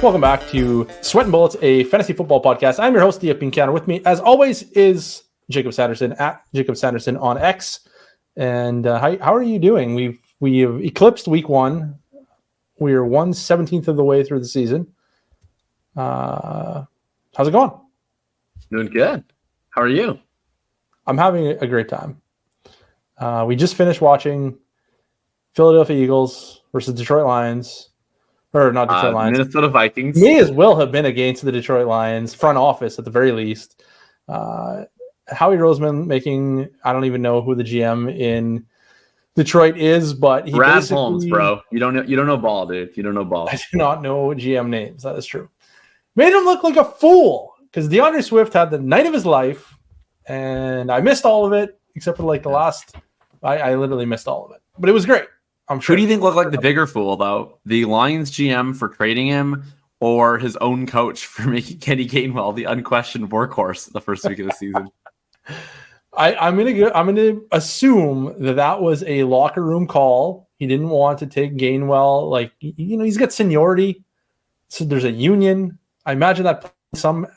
Welcome back to Sweatin' Bullets, a fantasy football podcast. I'm your host, DFB Encounter. With me, as always, is Jacob Sanderson at Jacob Sanderson on X. And how are you doing? We have eclipsed week one. We are 1/17 of the way through the season. How's it going? Doing good. How are you? I'm having a great time. We just finished watching Philadelphia Eagles versus Detroit Lions. Or not Detroit Lions. Minnesota Vikings. May as well have been against the Detroit Lions front office at the very least. Howie Roseman making, I don't even know who the GM in Detroit is, but he Brad Holmes, bro. You don't know ball, dude. You don't know ball. I do not know GM names. That is true. Made him look like a fool because DeAndre Swift had the night of his life, and I missed all of it except for like the last. I literally missed all of it, but it was great. I'm sure. Who do you think looked like the bigger fool, though? The Lions GM for trading him, or his own coach for making Kenny Gainwell the unquestioned workhorse the first week of the season? I'm gonna assume that was a locker room call. He didn't want to take Gainwell. Like, he's got seniority, so there's a union. I imagine that played some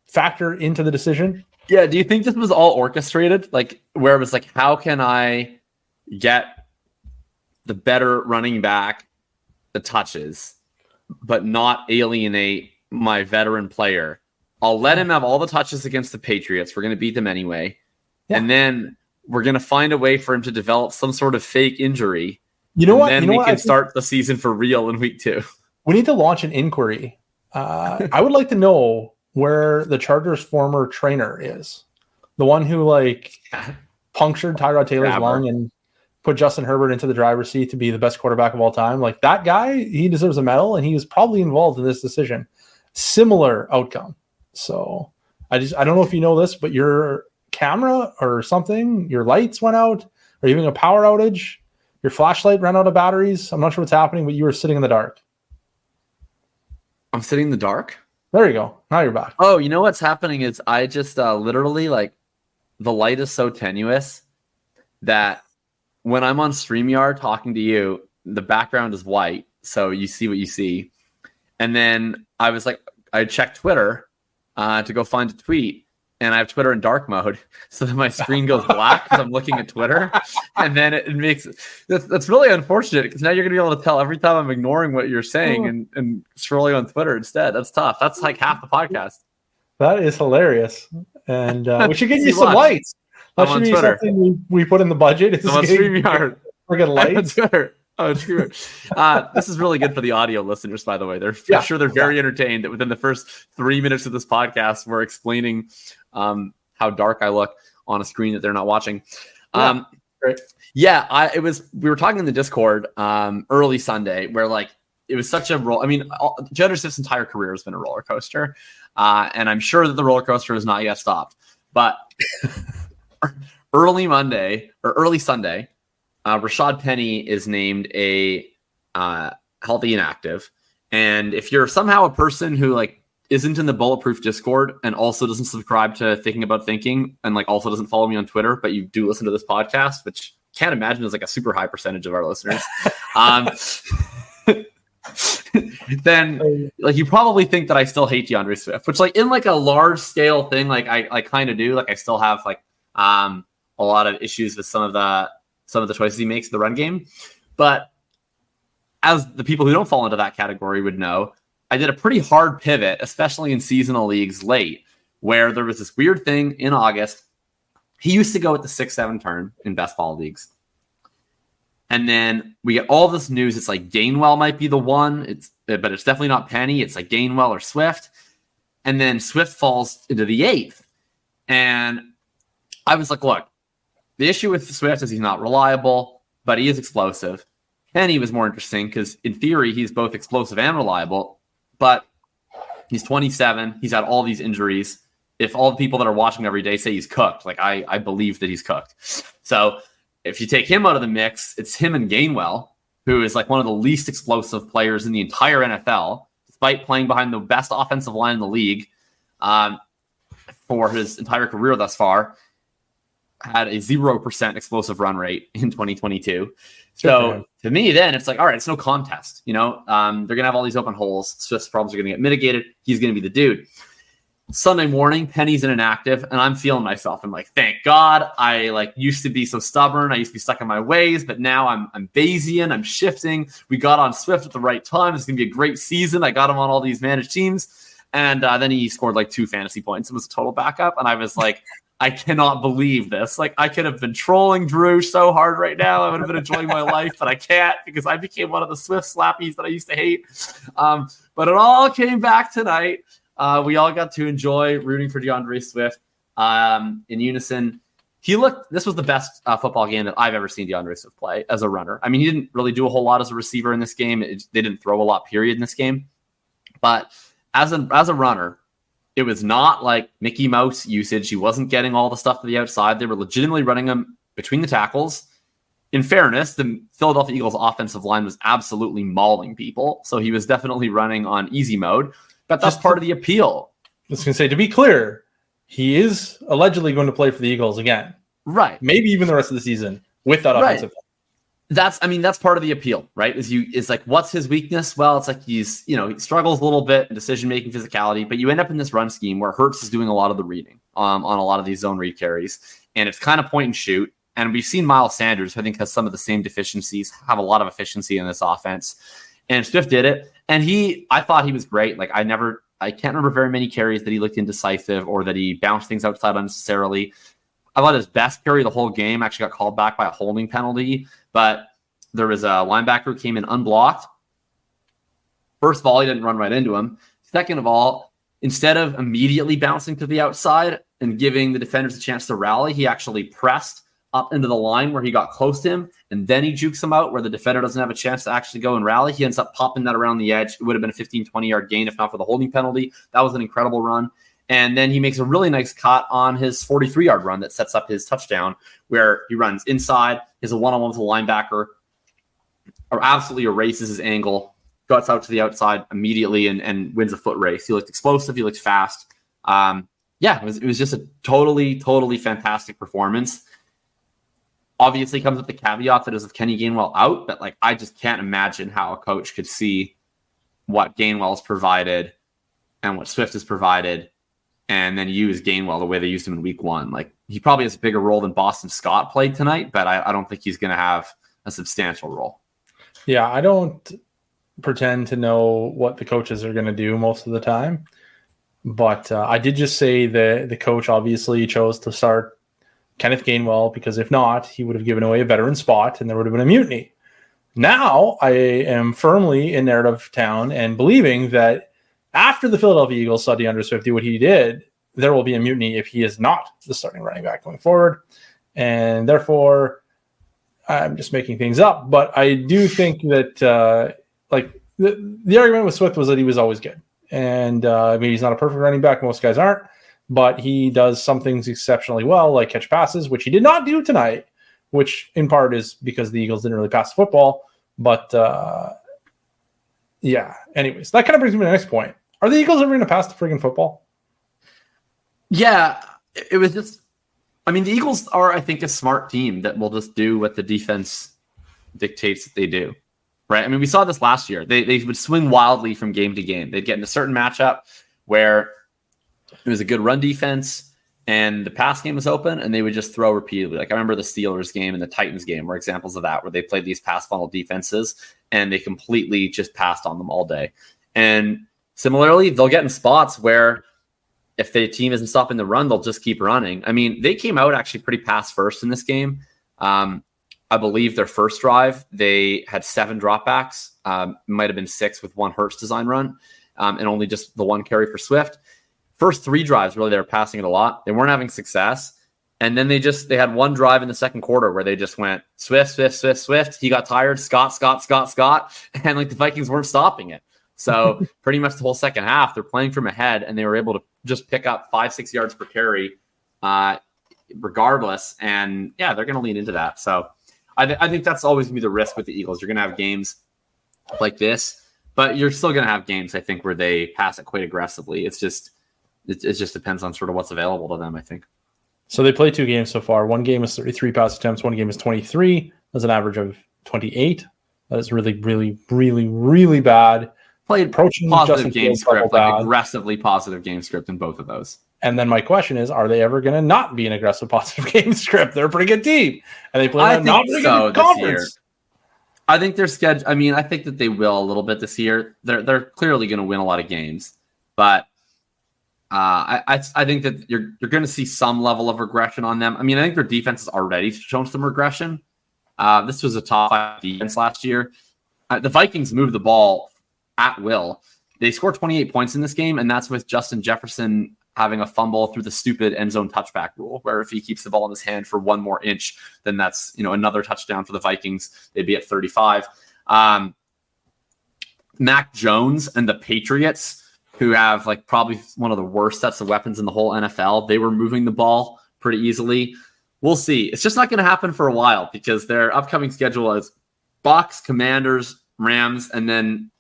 factor into the decision. Yeah. Do you think this was all orchestrated? Like, where it was like, how can I get the better running back the touches, but not alienate my veteran player? I'll let him have all the touches against the Patriots. We're going to beat them anyway. Yeah. And then we're going to find a way for him to develop some sort of fake injury. You know what? And then we can start the season for real in week 2. We need to launch an inquiry. I would like to know where the Chargers' former trainer is. The one who punctured Tyrod Taylor's lung and put Justin Herbert into the driver's seat to be the best quarterback of all time. Like, that guy, he deserves a medal, and he was probably involved in this decision. Similar outcome. So I don't know if you know this, but your camera or something, your lights went out, or you're having a power outage, your flashlight ran out of batteries. I'm not sure what's happening, but you were sitting in the dark. I'm sitting in the dark? There you go. Now you're back. Oh, you know what's happening is I just literally, the light is so tenuous that when I'm on StreamYard talking to you, the background is white, so you see what you see. And then I checked Twitter to go find a tweet, and I have Twitter in dark mode, so that my screen goes black because I'm looking at Twitter. And then it makes that's really unfortunate, because now you're going to be able to tell every time I'm ignoring what you're saying and scrolling on Twitter instead. That's tough. That's like half the podcast. That is hilarious. And we should get you some lights. That should be something we put in the budget. I'm on StreamYard. We're getting lights. This is really good for the audio listeners, by the way. I'm sure they're very entertained that within the first 3 minutes of this podcast, we're explaining how dark I look on a screen that they're not watching. Great. Yeah, we were talking in the Discord early Sunday, where it was such a roll. I mean, Judge Swift's entire career has been a roller coaster, and I'm sure that the roller coaster has not yet stopped. But early Sunday, Rashad Penny is named a healthy inactive. And if you're somehow a person who isn't in the Bulletproof Discord and also doesn't subscribe to Thinking About Thinking and also doesn't follow me on Twitter, but you do listen to this podcast, which can't imagine is a super high percentage of our listeners, then you probably think that I still hate DeAndre Swift, which in a large scale thing, I kind of do. I still have a lot of issues with some of the choices he makes in the run game. But as the people who don't fall into that category would know, I did a pretty hard pivot, especially in seasonal leagues late, where there was this weird thing in August. He used to go at the 6-7 turn in best ball leagues. And then we get all this news. It's Gainwell might be the one, but it's definitely not Penny. It's Gainwell or Swift. And then Swift falls into the 8th. And I was look, the issue with Swift is he's not reliable, but he is explosive. Penny was more interesting because in theory, he's both explosive and reliable, but he's 27. He's had all these injuries. If all the people that are watching every day say he's cooked, I believe that he's cooked. So if you take him out of the mix, it's him and Gainwell, who is one of the least explosive players in the entire NFL, despite playing behind the best offensive line in the league for his entire career thus far. had a 0% explosive run rate in 2022. So to me, then it's like, all right, it's no contest. You know, they're going to have all these open holes. Swift's problems are going to get mitigated. He's going to be the dude. Sunday morning, Penny's inactive, and I'm feeling myself. I'm like, thank God. I like used to be so stubborn. I used to be stuck in my ways, but now I'm Bayesian. I'm shifting. We got on Swift at the right time. It's going to be a great season. I got him on all these managed teams, and then he scored like 2 fantasy points. It was a total backup, and I was like, I cannot believe this. Like, I could have been trolling Drew so hard right now. I would have been enjoying my life, but I can't because I became one of the Swift slappies that I used to hate. But it all came back tonight. We all got to enjoy rooting for DeAndre Swift in unison. This was the best football game that I've ever seen DeAndre Swift play as a runner. I mean, he didn't really do a whole lot as a receiver in this game. They didn't throw a lot, period, in this game. But as a runner, it was not like Mickey Mouse usage. He wasn't getting all the stuff to the outside. They were legitimately running him between the tackles. In fairness, the Philadelphia Eagles offensive line was absolutely mauling people. So he was definitely running on easy mode. But that's part of the appeal. I was going to say, to be clear, he is allegedly going to play for the Eagles again. Right. Maybe even the rest of the season with that offensive. That's part of the appeal, right? Is like, what's his weakness? Well, it's like he struggles a little bit in decision-making, physicality, but you end up in this run scheme where Hurts is doing a lot of the reading on a lot of these zone read carries, and it's kind of point and shoot. And we've seen Miles Sanders, who I think has some of the same deficiencies, have a lot of efficiency in this offense. And Swift did it. And I thought he was great. Like, I can't remember very many carries that he looked indecisive or that he bounced things outside unnecessarily. I thought his best carry the whole game actually got called back by a holding penalty, but there was a linebacker who came in unblocked. First of all, he didn't run right into him. Second of all, instead of immediately bouncing to the outside and giving the defenders a chance to rally, he actually pressed up into the line where he got close to him, and then he jukes him out where the defender doesn't have a chance to actually go and rally. He ends up popping that around the edge. It would have been a 15, 20-yard gain if not for the holding penalty. That was an incredible run. And then he makes a really nice cut on his 43-yard run that sets up his touchdown, where he runs inside, is a one-on-one with a linebacker, or absolutely erases his angle, guts out to the outside immediately, and wins a foot race. He looked explosive. He looked fast. It was just a totally, totally fantastic performance. Obviously comes with the caveat that is with Kenny Gainwell out, but like, I just can't imagine how a coach could see what Gainwell's provided and what Swift has provided and then use Gainwell the way they used him in week 1. Like, he probably has a bigger role than Boston Scott played tonight, but I don't think he's going to have a substantial role. Yeah, I don't pretend to know what the coaches are going to do most of the time, but I did just say that the coach obviously chose to start Kenneth Gainwell, because if not, he would have given away a veteran spot and there would have been a mutiny. Now I am firmly in narrative town and believing that after the Philadelphia Eagles saw DeAndre Swift do what he did, there will be a mutiny if he is not the starting running back going forward. And therefore, I'm just making things up. But I do think that the argument with Swift was that he was always good. And he's not a perfect running back. Most guys aren't. But he does some things exceptionally well, like catch passes, which he did not do tonight, which in part is because the Eagles didn't really pass the football. But anyways, that kind of brings me to the next point. Are the Eagles ever going to pass the friggin' football? Yeah, it was just, the Eagles are, I think, a smart team that will just do what the defense dictates that they do, right? We saw this last year. They would swing wildly from game to game. They'd get in a certain matchup where it was a good run defense and the pass game was open, and they would just throw repeatedly. Like, I remember the Steelers game and the Titans game were examples of that, where they played these pass funnel defenses and they completely just passed on them all day. And similarly, they'll get in spots where if the team isn't stopping the run, they'll just keep running. They came out actually pretty pass first in this game. I believe their first drive, they had 7 dropbacks. Might have been 6 with one Hurts design run, and only just the 1 carry for Swift. First 3 drives, really, they were passing it a lot. They weren't having success. And then they had 1 drive in the second quarter where they just went Swift, Swift, Swift, Swift. He got tired. Scott. And the Vikings weren't stopping it. So pretty much the whole second half, they're playing from ahead, and they were able to just pick up 5-6 yards per carry regardless. And yeah, they're going to lean into that. So I think that's always going to be the risk with the Eagles. You're going to have games like this, but you're still going to have games, I think, where they pass it quite aggressively. It just depends on sort of what's available to them, I think. So they play 2 games so far. One game is 33 pass attempts. One game is 23. That's an average of 28. That is really, really, really, really bad. Played approaching positive game script, like aggressively positive game script in both of those. And then my question is, are they ever going to not be an aggressive positive game script? They're a pretty good team. And they play a not pretty good conference. I think their schedule. I mean, I think that they will a little bit this year. They're clearly going to win a lot of games, but I think that you're going to see some level of regression on them. I mean, I think their defense has already shown some regression. This was a top 5 defense last year. The Vikings moved the ball at will. They scored 28 points in this game, and that's with Justin Jefferson having a fumble through the stupid end zone touchback rule, where if he keeps the ball in his hand for 1 more inch, then that's, another touchdown for the Vikings. They'd be at 35. Mac Jones and the Patriots, who have like probably one of the worst sets of weapons in the whole NFL, they were moving the ball pretty easily. We'll see. It's just not going to happen for a while because their upcoming schedule is Bucs, Commanders, Rams, and then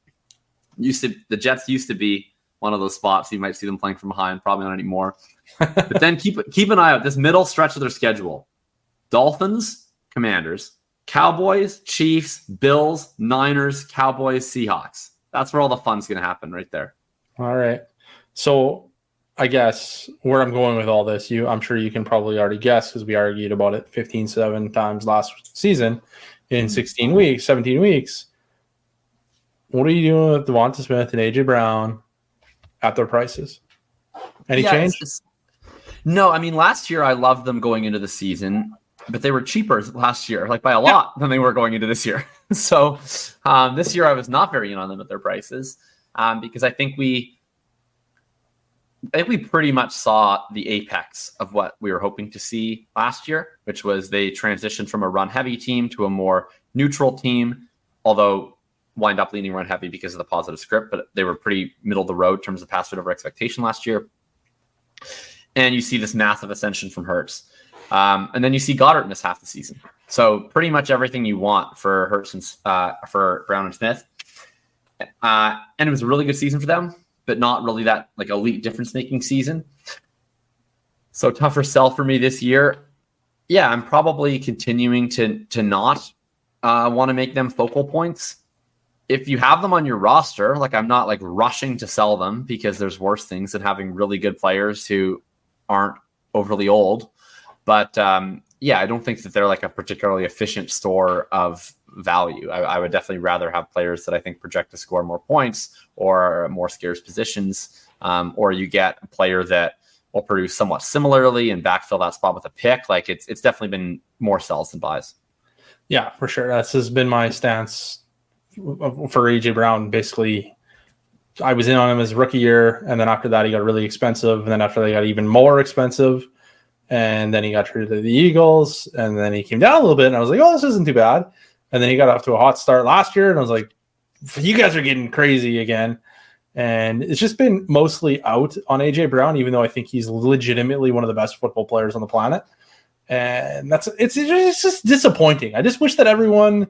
the Jets used to be one of those spots. You might see them playing from behind, probably not anymore. But then keep an eye out. This middle stretch of their schedule: Dolphins, Commanders, Cowboys, Chiefs, Bills, Niners, Cowboys, Seahawks. That's where all the fun's going to happen right there. All right. So I guess where I'm going with all this, I'm sure you can probably already guess because we argued about it 15-7 times last season in 17 weeks. What are you doing with Devonta Smith and AJ Brown at their prices? Any change? No, I mean, last year I loved them going into the season, but they were cheaper last year, like by a lot than they were going into this year. So this year I was not very in on them at their prices because I think we pretty much saw the apex of what we were hoping to see last year, which was they transitioned from a run-heavy team to a more neutral team, although wind up leaning run heavy because of the positive script, but they were pretty middle of the road in terms of pass rate over expectation last year. And you see this massive ascension from Hurts. And then you see Goddard miss half the season. So pretty much everything you want for Hurts and for Brown and Smith. And it was a really good season for them, but not really that like elite difference-making season. So tougher sell for me this year. Yeah, I'm probably continuing to not want to make them focal points. If you have them on your roster, like I'm not like rushing to sell them because there's worse things than having really good players who aren't overly old. But yeah, I don't think that they're like a particularly efficient store of value. I would definitely rather have players that I think project to score more points or more scarce positions, or you get a player that will produce somewhat similarly and backfill that spot with a pick. Like it's definitely been more sells than buys. Yeah, for sure. This has been my stance for AJ Brown. Basically, I was in on him his rookie year, and then after that he got really expensive, and then after that he got even more expensive, and then he got traded to the Eagles, and then he came down a little bit, and I was like, oh, this isn't too bad. And then he got off to a hot start last year, and I was like, you guys are getting crazy again. And it's just been mostly out on AJ Brown, even though I think he's legitimately one of the best football players on the planet. And it's just disappointing. I just wish that everyone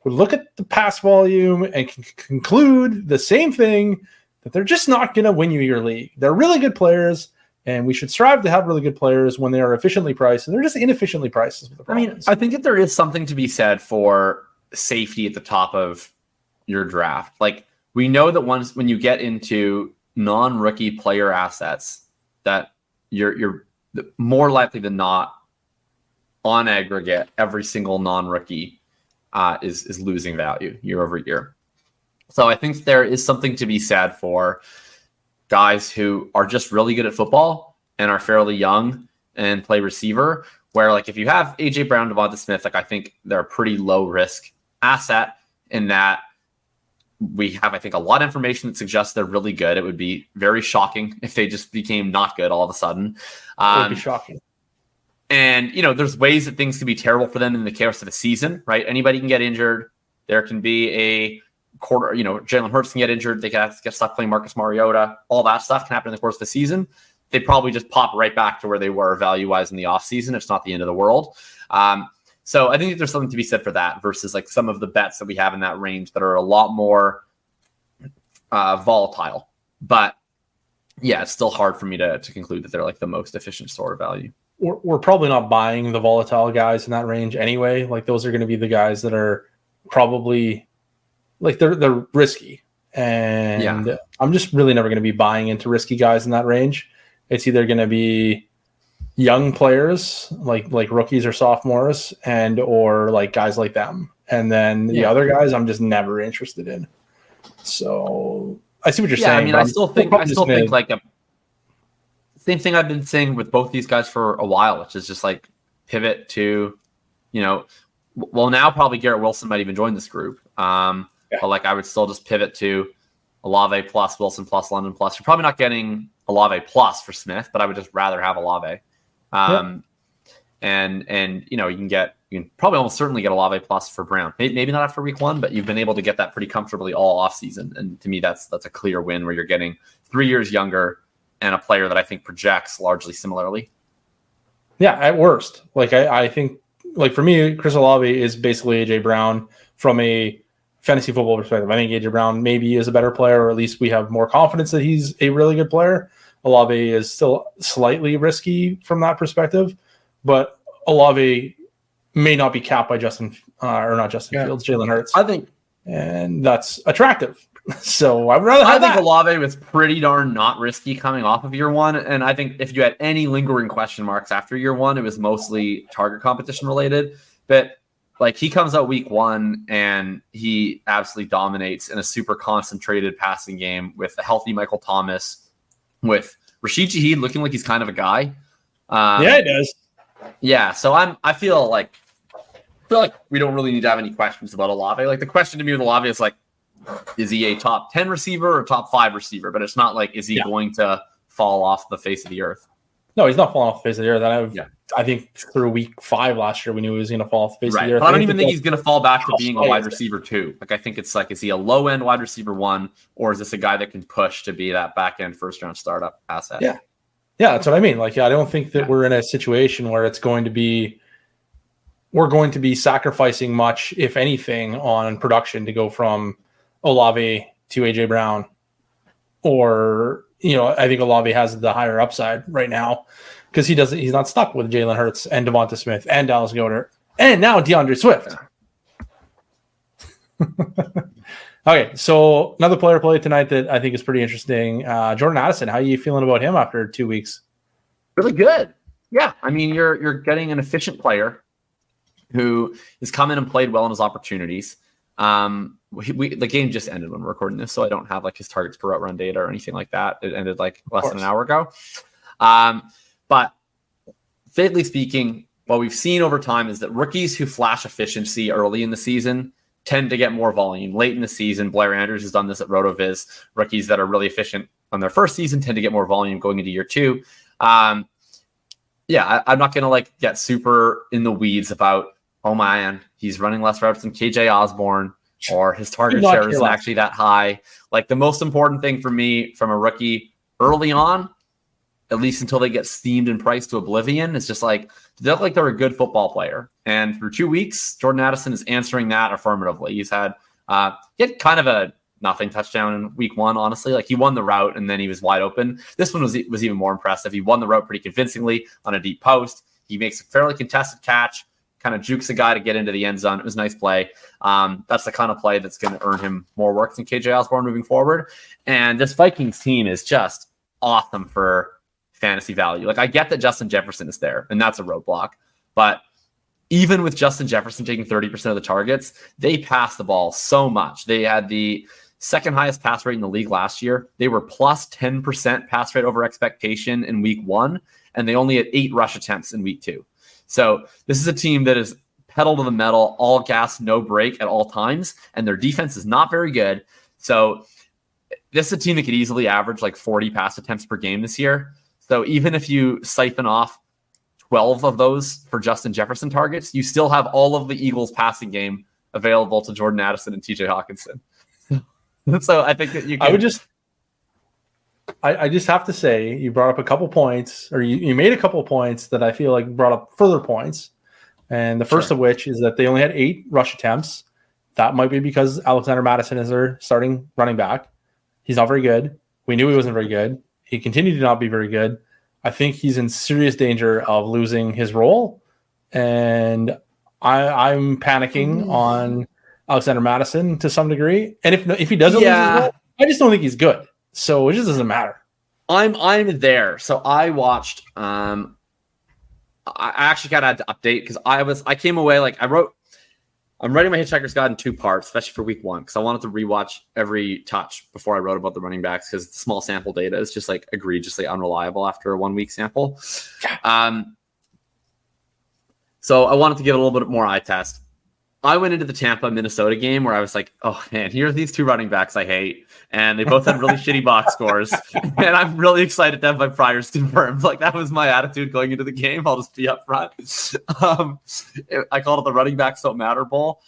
would look at the pass volume and conclude the same thing, that they're just not going to win you your league. They're really good players, and we should strive to have really good players when they are efficiently priced, and they're just inefficiently priced. I mean, I think that there is something to be said for safety at the top of your draft. Like, we know that when you get into non-rookie player assets, that you're more likely than not, on aggregate, every single non-rookie is losing value year over year. So I think there is something to be said for guys who are just really good at football and are fairly young and play receiver, where like if you have AJ Brown, Devonta Smith, like I think they're a pretty low risk asset in that we have, I think, a lot of information that suggests they're really good. It would be very shocking if they just became not good all of a sudden. It would be shocking. And, there's ways that things can be terrible for them in the course of a season, right? Anybody can get injured. There can be a quarter, Jalen Hurts can get injured. They can get stuck playing Marcus Mariota. All that stuff can happen in the course of the season. They probably just pop right back to where they were value-wise in the offseason. It's not the end of the world. So I think there's something to be said for that versus like some of the bets that we have in that range that are a lot more volatile. But yeah, it's still hard for me to conclude that they're like the most efficient store of value. we're probably not buying the volatile guys in that range anyway. Like those are going to be the guys that are probably like they're risky, and I'm just really never going to be buying into risky guys in that range. It's either going to be young players like rookies or sophomores, and or like guys like them, and then the other guys I'm just never interested in. So I see what you're saying. I mean, I still think like a same thing I've been saying with both these guys for a while, which is just like pivot to, well, now probably Garrett Wilson might even join this group. But like I would still just pivot to Olave plus Wilson plus London plus. You're probably not getting Olave plus for Smith, but I would just rather have Olave. And you can probably almost certainly get Olave plus for Brown. Maybe not after week 1, but you've been able to get that pretty comfortably all off season. And to me, that's a clear win where you're getting 3 years younger and a player that I think projects largely similarly. Yeah, at worst. Like I think, like for me, Chris Olave is basically AJ Brown from a fantasy football perspective. I think AJ Brown maybe is a better player, or at least we have more confidence that he's a really good player. Olave is still slightly risky from that perspective, but Olave may not be capped by Fields, Jalen Hurts. I think, and that's attractive. So I would rather have I think Olave was pretty darn not risky coming off of year 1. And I think if you had any lingering question marks after year 1, it was mostly target competition related. But like he comes out week 1 and he absolutely dominates in a super concentrated passing game with a healthy Michael Thomas, with Rashid Shaheed looking like he's kind of a guy. It does. Yeah. So I feel like we don't really need to have any questions about Olave. Like the question to me with Olave is like, is he a top 10 receiver or top 5 receiver? But it's not like, is he going to fall off the face of the earth? No, he's not falling off the face of the earth. I think through week 5 last year, we knew he was going to fall off the face of the earth. But I don't even think he's going to fall back to being a wide receiver 2. Like I think it's like, is he a low end wide receiver 1, or is this a guy that can push to be that back end first round startup asset? Yeah, that's what I mean. Like, I don't think that we're in a situation where we're going to be sacrificing much, if anything, on production to go from Olave to AJ Brown, or I think Olave has the higher upside right now because he's not stuck with Jalen Hurts and Devonta Smith and Dallas Goedert and now DeAndre Swift. Okay, so another player played tonight that I think is pretty interesting. Jordan Addison, how are you feeling about him after 2 weeks? Really good. Yeah, I mean you're getting an efficient player who has come in and played well in his opportunities. The game just ended when we're recording this, so I don't have like his targets per route run data or anything like that. It ended like less than an hour ago. But fairly speaking, what we've seen over time is that rookies who flash efficiency early in the season tend to get more volume late in the season. Blair Andrews has done this at RotoViz. Rookies that are really efficient on their first season tend to get more volume going into year 2. I'm not going to like get super in the weeds about, oh man, he's running less routes than KJ Osborne, or his target share isn't actually that high. Like the most important thing for me from a rookie early on, at least until they get steamed and priced to oblivion, is just like, they look like they're a good football player. And through 2 weeks, Jordan Addison is answering that affirmatively. He had kind of a nothing touchdown in week 1, honestly. Like he won the route and then he was wide open. This one was even more impressive. He won the route pretty convincingly on a deep post. He makes a fairly contested catch, kind of jukes a guy to get into the end zone. It was a nice play. That's the kind of play that's going to earn him more work than KJ Osborne moving forward. And this Vikings team is just awesome for fantasy value. Like I get that Justin Jefferson is there and that's a roadblock, but even with Justin Jefferson taking 30% of the targets, they pass the ball so much. They had the second highest pass rate in the league last year. They were plus 10% pass rate over expectation in week 1, and they only had 8 rush attempts in week 2. So this is a team that is pedal to the metal, all gas, no break at all times, and their defense is not very good. So this is a team that could easily average like 40 pass attempts per game this year. So even if you siphon off 12 of those for Justin Jefferson targets, you still have all of the Eagles passing game available to Jordan Addison and TJ Hawkinson. So I think that you can... I just have to say, you brought up a couple points, or you made a couple points that I feel like brought up further points. And the first of which is that they only had 8 rush attempts. That might be because Alexander Mattison is their starting running back. He's not very good. We knew he wasn't very good. He continued to not be very good. I think he's in serious danger of losing his role, and I'm panicking on Alexander Mattison to some degree. And if he doesn't lose his role, I just don't think he's good. So it just doesn't matter. I'm there. So I watched. I actually got to update because I came away like I'm writing my Hitchhiker's Guide in 2 parts, especially for week 1, because I wanted to rewatch every touch before I wrote about the running backs, because the small sample data is just like egregiously unreliable after a 1-week sample. So I wanted to get a little bit more eye test. I went into the Tampa Minnesota game where I was like, oh man, here are these 2 running backs I hate, and they both had really shitty box scores, and I'm really excited to have my priors confirmed. Like, that was my attitude going into the game. I'll just be up front. I called it the running backs don't matter bowl.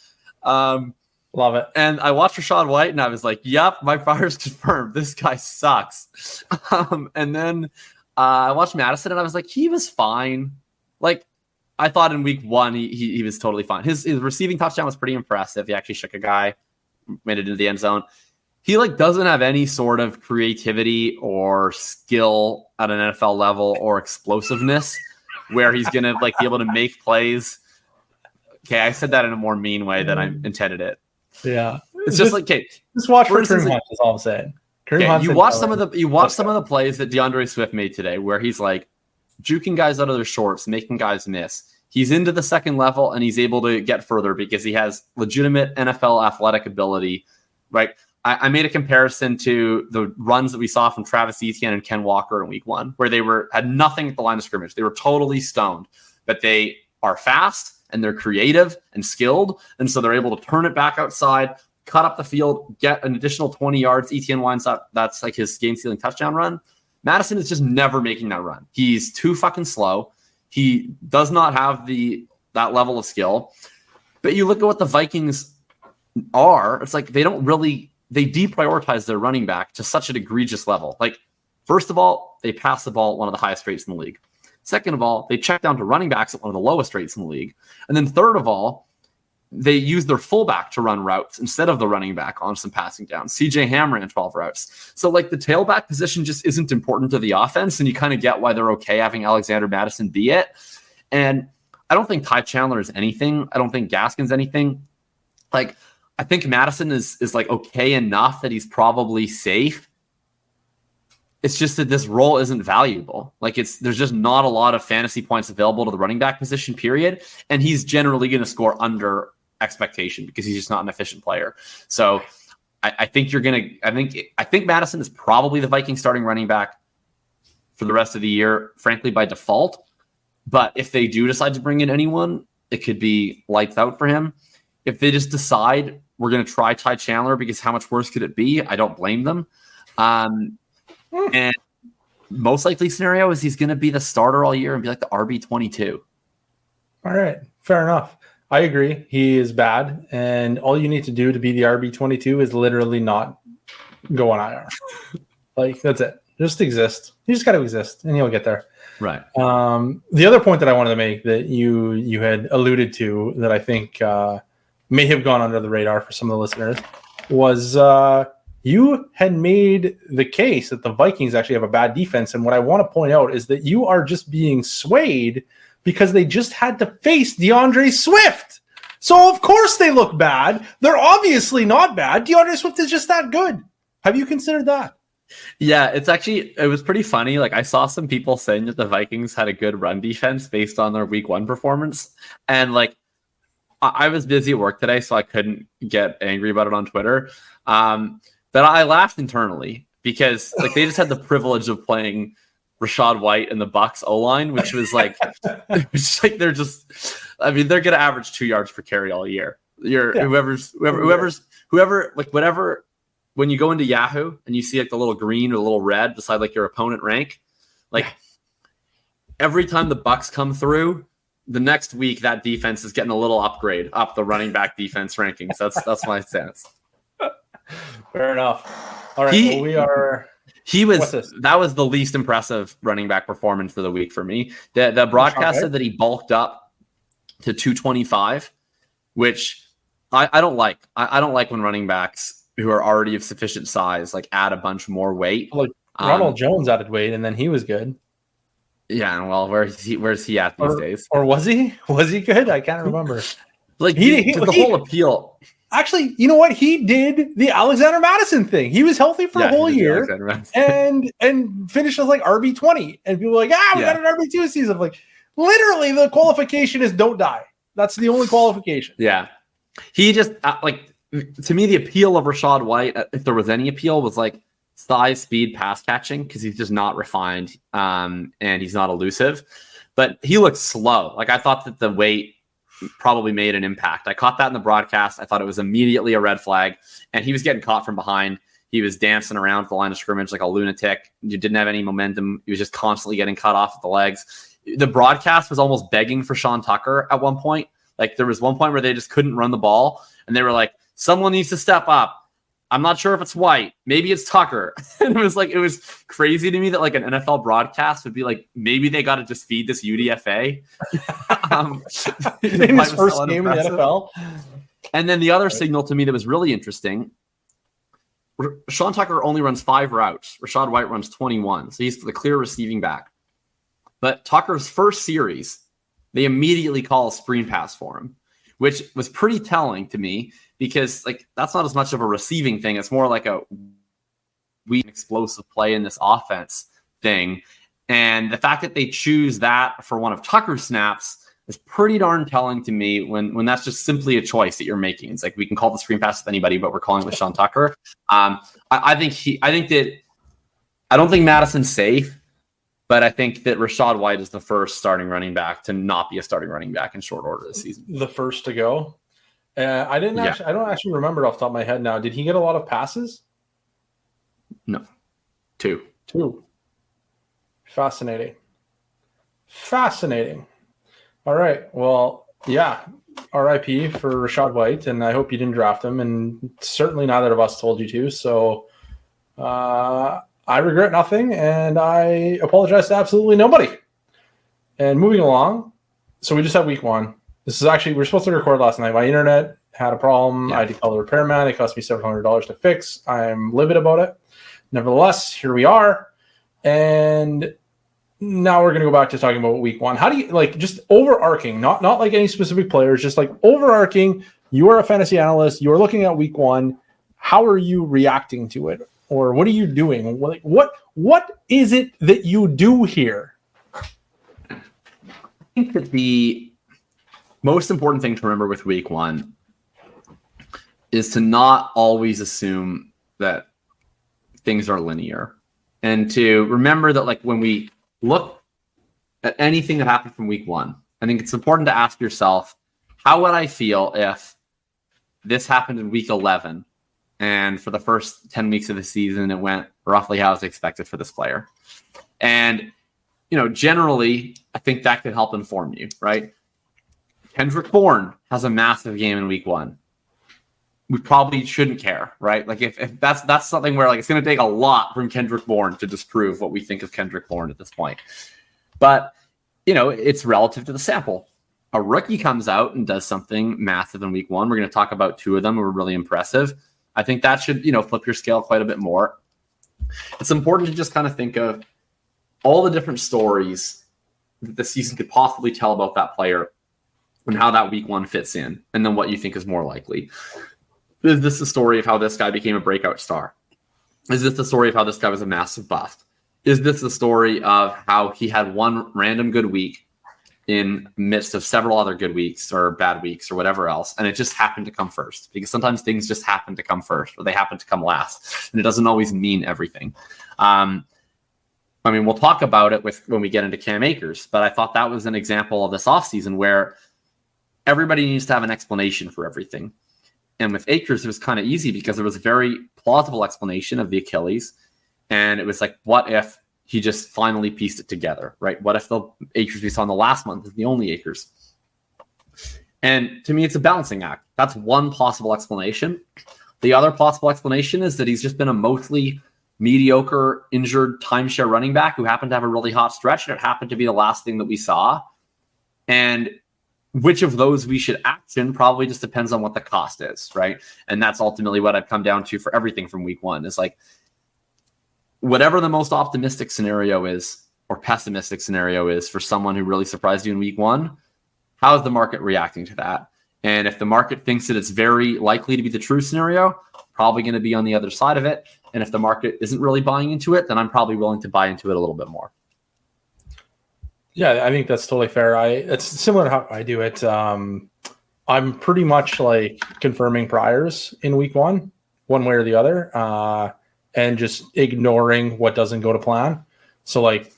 Love it. And I watched Rachaad White, and I was like, yep, my priors confirmed. This guy sucks. And then I watched Madison, and I was like, he was fine. Like, I thought in week 1 he was totally fine. His receiving touchdown was pretty impressive. He actually shook a guy, made it into the end zone. He like doesn't have any sort of creativity or skill at an NFL level or explosiveness where he's gonna like be able to make plays. Okay, I said that in a more mean way than I intended it. Yeah, it's just like, okay, just watch for Kareem Hunt. Is all I'm saying. You watch some of the plays that DeAndre Swift made today, where he's like juking guys out of their shorts, making guys miss. He's into the second level, and he's able to get further because he has legitimate NFL athletic ability, right? I made a comparison to the runs that we saw from Travis Etienne and Ken Walker in week 1, where they had nothing at the line of scrimmage. They were totally stoned, but they are fast and they're creative and skilled. And so they're able to turn it back outside, cut up the field, get an additional 20 yards. Etienne winds up. That's like his game-sealing touchdown run. Madison is just never making that run. He's too fucking slow. He does not have that level of skill. But you look at what the Vikings are, it's like they deprioritize their running back to such an egregious level. Like, first of all, they pass the ball at one of the highest rates in the league. Second of all, they check down to running backs at one of the lowest rates in the league. And then third of all, they use their fullback to run routes instead of the running back on some passing downs. CJ Ham ran 12 routes. So like the tailback position just isn't important to the offense, and you kind of get why they're okay having Alexander Mattison be it. And I don't think Ty Chandler is anything. I don't think Gaskin's anything. Like, I think Madison is like okay enough that he's probably safe. It's just that this role isn't valuable. Like, there's just not a lot of fantasy points available to the running back position, period. And he's generally going to score under expectation because he's just not an efficient player. So I think I think Madison is probably the Vikings starting running back for the rest of the year, frankly, by default. But if they do decide to bring in anyone, it could be lights out for him. If they just decide we're going to try Ty Chandler because how much worse could it be? I don't blame them. And most likely scenario is he's going to be the starter all year and be like the RB22. All right. Fair enough. I agree. He is bad. And all you need to do to be the RB22 is literally not go on IR. Like, that's it. Just exist. You just got to exist and you'll get there. Right. The other point that I wanted to make that you had alluded to that I think may have gone under the radar for some of the listeners was you had made the case that the Vikings actually have a bad defense. And what I want to point out is that you are just being swayed because they just had to face DeAndre Swift. So of course they look bad. They're obviously not bad. DeAndre Swift is just that good. Have you considered that? Yeah, it was pretty funny. Like, I saw some people saying that the Vikings had a good run defense based on their week 1 performance. And like, I was busy at work today, so I couldn't get angry about it on Twitter. But I laughed internally because like they just had the privilege of playing Rachaad White and the Bucs O-line, which was like, they're just, I mean, they're going to average 2 yards per carry all year. Whoever, like whatever, when you go into Yahoo and you see like the little green or the little red beside like your opponent rank, like every time the Bucs come through, the next week that defense is getting a little upgrade up the running back defense rankings. That's my stance. Fair enough. All right, that was the least impressive running back performance for the week for me. The broadcast said that he bulked up to 225, which I don't like. I don't like when running backs who are already of sufficient size like add a bunch more weight. Like Ronald Jones added weight and then he was good. Yeah, well, where's he at these days? Or was he? Was he good? I can't remember. Like the whole appeal. Actually, you know what? He did the Alexander Madison thing. He was healthy for a whole year and finished as like RB20. And people were like, we got an RB2 season. Like, literally, the qualification is don't die. That's the only qualification. Yeah. He just, to me, the appeal of Rachaad White, if there was any appeal, was like size, speed, pass catching, because he's just not refined and he's not elusive. But he looks slow. Like, I thought that the weight probably made an impact. I caught that in the broadcast. I thought it was immediately a red flag, and he was getting caught from behind. He was dancing around the line of scrimmage like a lunatic. You didn't have any momentum. He was just constantly getting cut off at the legs. The broadcast was almost begging for Sean Tucker at one point. Like, there was one point where they just couldn't run the ball, and they were like, someone needs to step up. I'm not sure if it's White. Maybe it's Tucker. And it was crazy to me that like an NFL broadcast would be like, maybe they got to just feed this UDFA. In his first game in the NFL. And then the other signal to me that was really interesting, Sean Tucker only runs 5 routes. Rachaad White runs 21. So he's the clear receiving back. But Tucker's first series, they immediately call a screen pass for him, which was pretty telling to me. Because like that's not as much of a receiving thing. It's more like a weak explosive play in this offense thing. And the fact that they choose that for one of Tucker's snaps is pretty darn telling to me when that's just simply a choice that you're making. It's like we can call the screen pass with anybody, but we're calling it with Sean Tucker. I don't think Madison's safe, but I think that Rachaad White is the first starting running back to not be a starting running back in short order this season. The first to go. I don't actually remember off the top of my head now. Did he get a lot of passes? No. 2. Fascinating. All right. Well, yeah. RIP for Rachaad White, and I hope you didn't draft him, and certainly neither of us told you to. So I regret nothing, and I apologize to absolutely nobody. And moving along, so we just had week 1. This is actually, we were supposed to record last night. My internet had a problem. I had to call the repairman. It cost me $700 to fix. I'm livid about it. Nevertheless, here we are. And now we're going to go back to talking about week 1. How do you, like, just overarching, not like any specific players, just like overarching, you are a fantasy analyst. You're looking at week 1. How are you reacting to it? Or what are you doing? What is it that you do here? I think that the most important thing to remember with week 1 is to not always assume that things are linear, and to remember that like when we look at anything that happened from week 1, I think it's important to ask yourself, how would I feel if this happened in week 11 and for the first 10 weeks of the season, it went roughly how was expected for this player? And, generally, I think that could help inform you, right? Kendrick Bourne has a massive game in week 1. We probably shouldn't care, right? Like if that's something where like it's going to take a lot from Kendrick Bourne to disprove what we think of Kendrick Bourne at this point. But, it's relative to the sample. A rookie comes out and does something massive in week 1. We're going to talk about 2 of them who were really impressive. I think that should, flip your scale quite a bit more. It's important to just kind of think of all the different stories that the season could possibly tell about that player and how that week 1 fits in, and then what you think is more likely. Is this the story of how this guy became a breakout star? Is this the story of how this guy was a massive bust? Is this the story of how he had one random good week in midst of several other good weeks or bad weeks or whatever else, and it just happened to come first? Because sometimes things just happen to come first, or they happen to come last, and it doesn't always mean everything. We'll talk about it when we get into Cam Akers, but I thought that was an example of this offseason where everybody needs to have an explanation for everything. And with Akers, it was kind of easy because there was a very plausible explanation of the Achilles. And it was like, what if he just finally pieced it together, right? What if the Akers we saw in the last month is the only Akers? And to me, it's a balancing act. That's one possible explanation. The other possible explanation is that he's just been a mostly mediocre, injured timeshare running back who happened to have a really hot stretch, and it happened to be the last thing that we saw. And which of those we should action probably just depends on what the cost is, right? And that's ultimately what I've come down to for everything from week 1 is like, whatever the most optimistic scenario is, or pessimistic scenario is for someone who really surprised you in week one, how is the market reacting to that? And if the market thinks that it's very likely to be the true scenario, probably going to be on the other side of it. And if the market isn't really buying into it, then I'm probably willing to buy into it a little bit more. Yeah, I think that's totally fair. It's similar to how I do it. I'm pretty much like confirming priors in week one way or the other, and just ignoring what doesn't go to plan. So like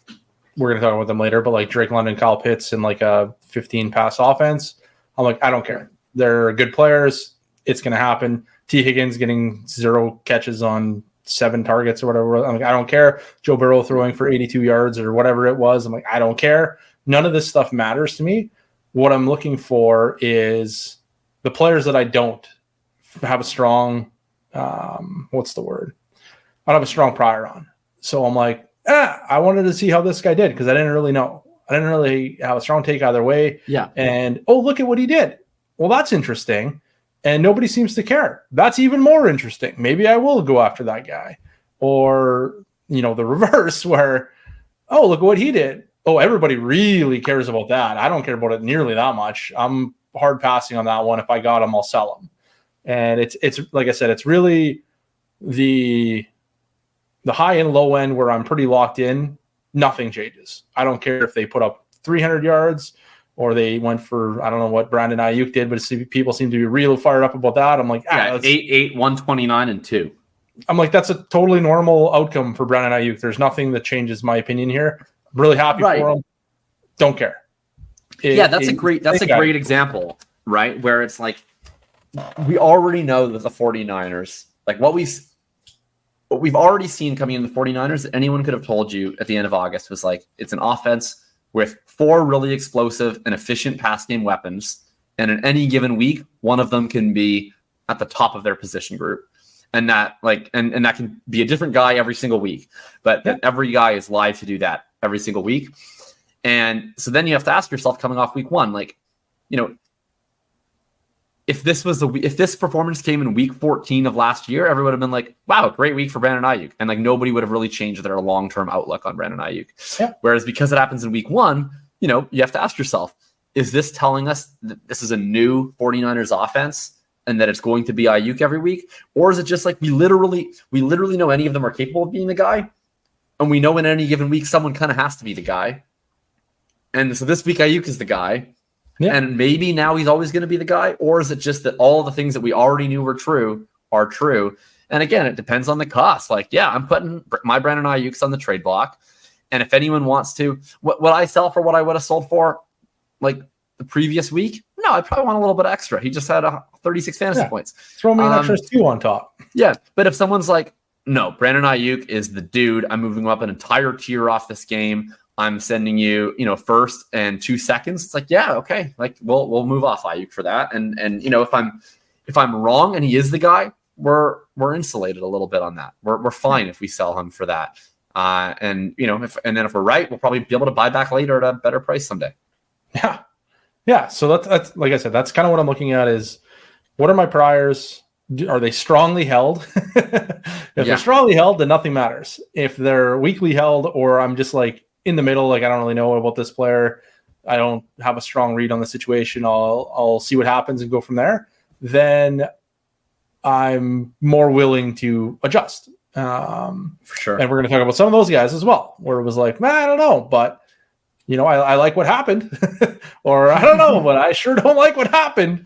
we're going to talk about them later, but like Drake London, Kyle Pitts in like a 15 pass offense, I'm like, I don't care. They're good players. It's going to happen. T. Higgins getting 0 catches on 7 targets or whatever. I'm like, I don't care. Joe Burrow throwing for 82 yards or whatever it was. I'm like, I don't care. None of this stuff matters to me. What I'm looking for is the players that I don't have a strong, what's the word? I don't have a strong prior on. So I'm like, I wanted to see how this guy did because I didn't really know. I didn't really have a strong take either way. Yeah. And, look at what he did. Well, that's interesting. And nobody seems to care. That's even more interesting. Maybe I will go after that guy. Or, the reverse where, look at what he did. Oh, everybody really cares about that. I don't care about it nearly that much. I'm hard passing on that one. If I got him, I'll sell him. And it's like I said, it's really the high and low end where I'm pretty locked in. Nothing changes. I don't care if they put up 300 yards or they went for, I don't know what Brandon Ayuk did, but people seem to be really fired up about that. I'm like, 8, 129 and 2. I'm like, that's a totally normal outcome for Brandon Ayuk. There's nothing that changes my opinion here. I'm really happy for him. Don't care. That's a great example, right? Where it's like, we already know that the 49ers, like what we've already seen coming in the 49ers, that anyone could have told you at the end of August was like, it's an offense with 4 really explosive and efficient pass game weapons. And in any given week, one of them can be at the top of their position group. And that and that can be a different guy every single week, but every guy is live to do that every single week. And so then you have to ask yourself, coming off week one, like, if this performance came in week 14 of last year, everyone would have been like, wow, great week for Brandon Ayuk. And like nobody would have really changed their long-term outlook on Brandon Ayuk. Yeah. Whereas because it happens in week one, you have to ask yourself, is this telling us that this is a new 49ers offense and that it's going to be Ayuk every week? Or is it just like we literally know any of them are capable of being the guy, and we know in any given week someone kind of has to be the guy. And so this week Ayuk is the guy. Yeah. And maybe now he's always going to be the guy, or is it just that all the things that we already knew were true are true? And again, it depends on the cost. Like, yeah, I'm putting my Brandon Ayuk's on the trade block. And if anyone wants to, what I sell for what I would have sold for like the previous week? No, I probably want a little bit extra. He just had 36 fantasy points. Throw me an extra 2 on top. Yeah. But if someone's like, no, Brandon Ayuk is the dude, I'm moving up an entire tier off this game, I'm sending you, first and 2 seconds. It's like, yeah, okay. Like we'll move off Ayuk for that. And if I'm wrong and he is the guy, we're insulated a little bit on that. We're fine if we sell him for that. And if we're right, we'll probably be able to buy back later at a better price someday. Yeah. Yeah. So that's like I said, that's kind of what I'm looking at is, what are my priors? Are they strongly held? If they're strongly held, then nothing matters. If they're weakly held, or I'm just like in the middle, like I don't really know about this player, I don't have a strong read on the situation, I'll see what happens and go from there, then I'm more willing to adjust. For sure. And we're going to talk about some of those guys as well, where it was like, man, I don't know, but I like what happened, or I don't know, but I sure don't like what happened.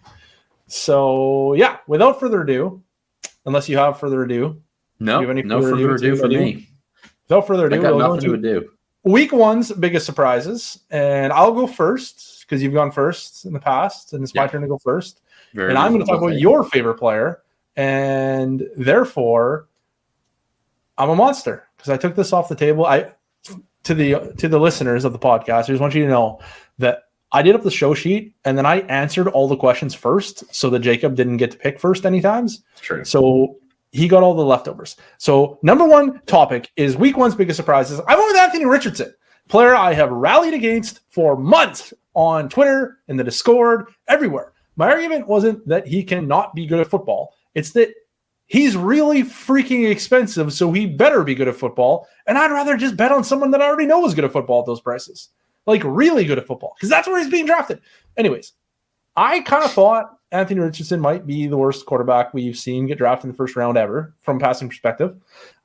So yeah, without further ado, unless you have further ado, no further ado for me. Without further ado, we'll go into week one's biggest surprises, and I'll go first because you've gone first in the past, and it's my turn to go first. And I'm going to talk about your favorite player, and therefore I'm a monster because I took this off the table. To the listeners of the podcast, I just want you to know that I did up the show sheet and then I answered all the questions first so that Jacob didn't get to pick first any times. True. So he got all the leftovers. So number one topic is week one's biggest surprises. I went with Anthony Richardson, player I have rallied against for months on Twitter, in the Discord, everywhere. My argument wasn't that he cannot be good at football. It's that he's really freaking expensive, so he better be good at football. And I'd rather just bet on someone that I already know is good at football at those prices. Like, really good at football, because that's where he's being drafted. Anyways, I kind of thought Anthony Richardson might be the worst quarterback we've seen get drafted in the first round ever from passing perspective.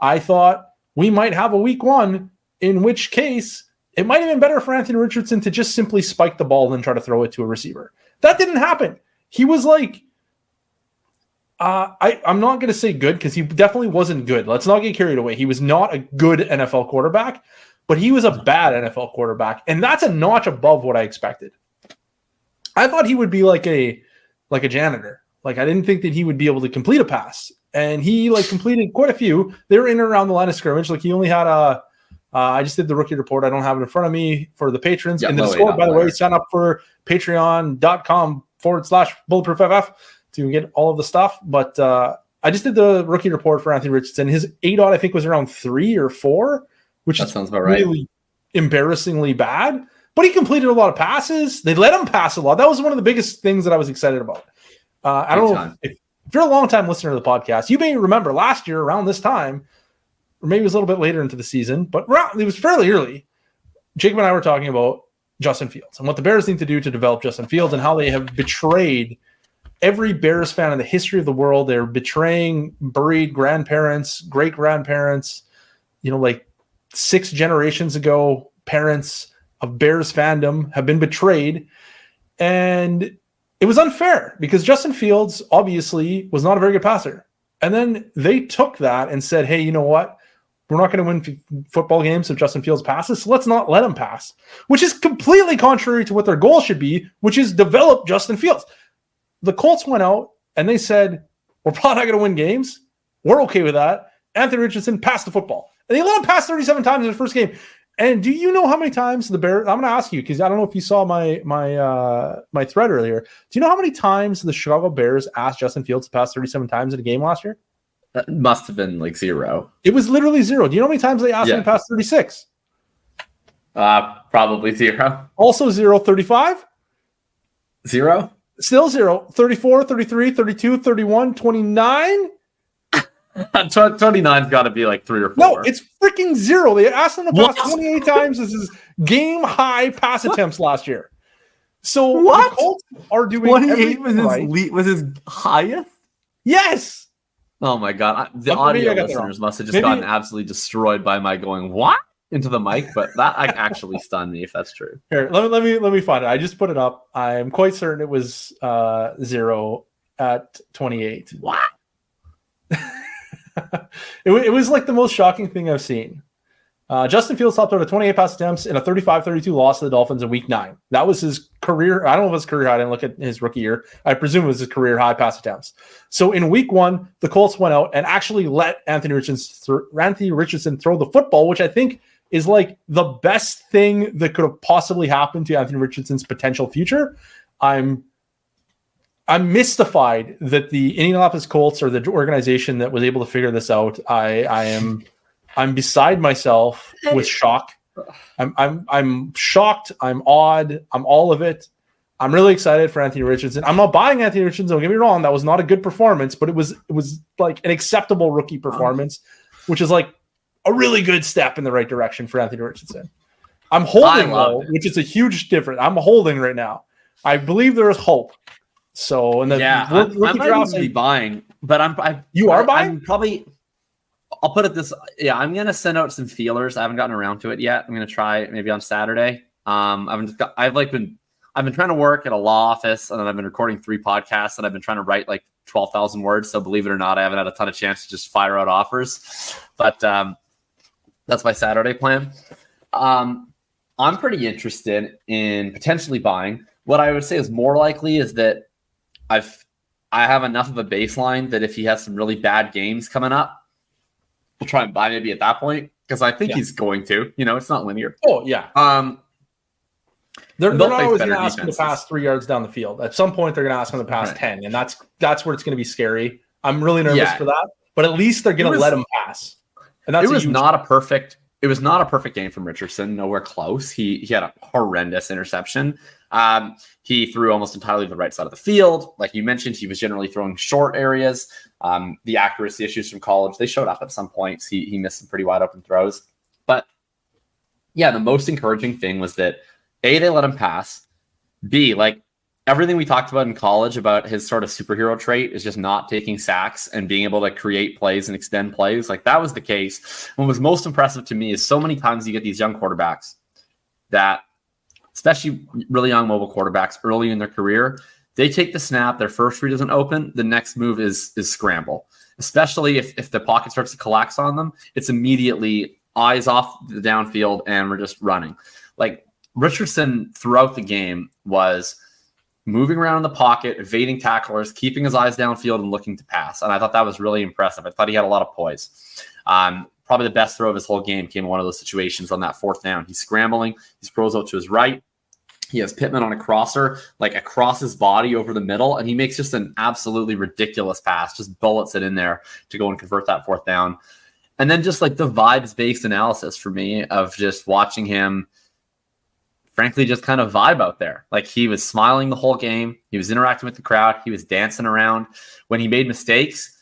I thought we might have a week one, in which case it might have been better for Anthony Richardson to just simply spike the ball and try to throw it to a receiver. That didn't happen. He was like, I'm not going to say good, because he definitely wasn't good. Let's not get carried away. He was not a good NFL quarterback, but he was a bad NFL quarterback, and that's a notch above what I expected. I thought he would be like a janitor. Like, I didn't think that he would be able to complete a pass, and he completed quite a few. They were in and around the line of scrimmage. Like, he only had I just did the rookie report. I don't have it in front of me for the patrons. And the Discord, by the way, sign up for patreon.com/bulletproofff to get all of the stuff. But I just did the rookie report for Anthony Richardson. His ADOT, I think, was around 3 or 4, which sounds about really embarrassingly bad. But he completed a lot of passes. They let him pass a lot. That was one of the biggest things that I was excited about. I don't know if you're a long-time listener to the podcast, you may remember last year around this time, or maybe it was a little bit later into the season, but it was fairly early. Jacob and I were talking about Justin Fields and what the Bears need to do to develop Justin Fields, and how they have betrayed every Bears fan in the history of the world. They're betraying buried grandparents, great-grandparents, 6 generations ago, parents of Bears fandom have been betrayed. And it was unfair because Justin Fields obviously was not a very good passer. And then they took that and said, hey, you know what? We're not going to win football games if Justin Fields passes, so let's not let him pass, which is completely contrary to what their goal should be, which is develop Justin Fields. The Colts went out and they said, we're probably not going to win games. We're okay with that. Anthony Richardson passed the football. And they let him pass 37 times in the first game. And do you know how many times the Bears, I'm going to ask you, because I don't know if you saw my thread earlier. Do you know how many times the Chicago Bears asked Justin Fields to pass 37 times in a game last year? That must have been 0. It was literally 0. Do you know how many times they asked him to pass 36? Probably 0. Also 0, 35? 0? Still 0. 34, 33, 32, 31, 29? 29's got to be 3 or 4. No, it's freaking 0. They asked him to pass 28 times as his game high pass attempts last year. So the Colts are doing 28 was his highest? Yes. Oh my god! The audio listeners must have just gotten absolutely destroyed by my going "what" into the mic, but that actually stunned me if that's true. Here, let me find it. I just put it up. I'm quite certain it was 0 at 28. What? It was the most shocking thing I've seen. Justin Fields topped out at 28 pass attempts in a 35-32 loss to the Dolphins in Week 9. That was his career. I don't know if it's career high. I didn't look at his rookie year. I presume it was his career high pass attempts. So in Week 1, the Colts went out and actually let Anthony Richardson throw the football, which I think is the best thing that could have possibly happened to Anthony Richardson's potential future. I'm mystified that the Indianapolis Colts are the organization that was able to figure this out. I'm beside myself with shock. I'm shocked. I'm awed. I'm all of it. I'm really excited for Anthony Richardson. I'm not buying Anthony Richardson. Don't get me wrong. That was not a good performance, but it was an acceptable rookie performance, which is a really good step in the right direction for Anthony Richardson. I'm holding though, which is a huge difference. I'm holding right now. I believe there is hope. So, and I might be buying, but I'm buying? I'm probably. I'll put it this. Yeah, I'm gonna send out some feelers. I haven't gotten around to it yet. I'm gonna try maybe on Saturday. I've been trying to work at a law office, and then I've been recording 3 podcasts, and I've been trying to write 12,000 words. So believe it or not, I haven't had a ton of chance to just fire out offers. But that's my Saturday plan. I'm pretty interested in potentially buying. What I would say is more likely is that I have enough of a baseline that if he has some really bad games coming up, we'll try and buy maybe at that point, because I think he's going to. It's not linear. Oh, yeah. They're not always going to ask him to pass 3 yards down the field. At some point, they're going to ask him to pass 10, and that's where it's going to be scary. I'm really nervous for that, but at least they're going to let him pass. And that's it was not a perfect game from Richardson. Nowhere close. He had a horrendous interception. He threw almost entirely to the right side of the field. Like you mentioned, he was generally throwing short areas. The accuracy issues from college, they showed up at some points. He missed some pretty wide open throws. But yeah, the most encouraging thing was that A, they let him pass. B, like everything we talked about in college about his sort of superhero trait is just not taking sacks and being able to create plays and extend plays. Like that was the case. What was most impressive to me is so many times you get these young quarterbacks that, especially really young mobile quarterbacks early in their career, they take the snap, their first read isn't open, the next move is scramble. Especially if the pocket starts to collapse on them, it's immediately eyes off the downfield and we're just running. Like Richardson throughout the game was moving around in the pocket, evading tacklers, keeping his eyes downfield and looking to pass. And I thought that was really impressive. I thought he had a lot of poise. Probably the best throw of his whole game came in one of those situations on that fourth down. He's scrambling. He throws out to his right. He has Pittman on a crosser, like across his body over the middle, and he makes just an absolutely ridiculous pass, just bullets it in there to go and convert that fourth down. And then just like the vibes-based analysis for me of just watching him, frankly, just kind of vibe out there. Like he was smiling the whole game. He was interacting with the crowd. He was dancing around. When he made mistakes,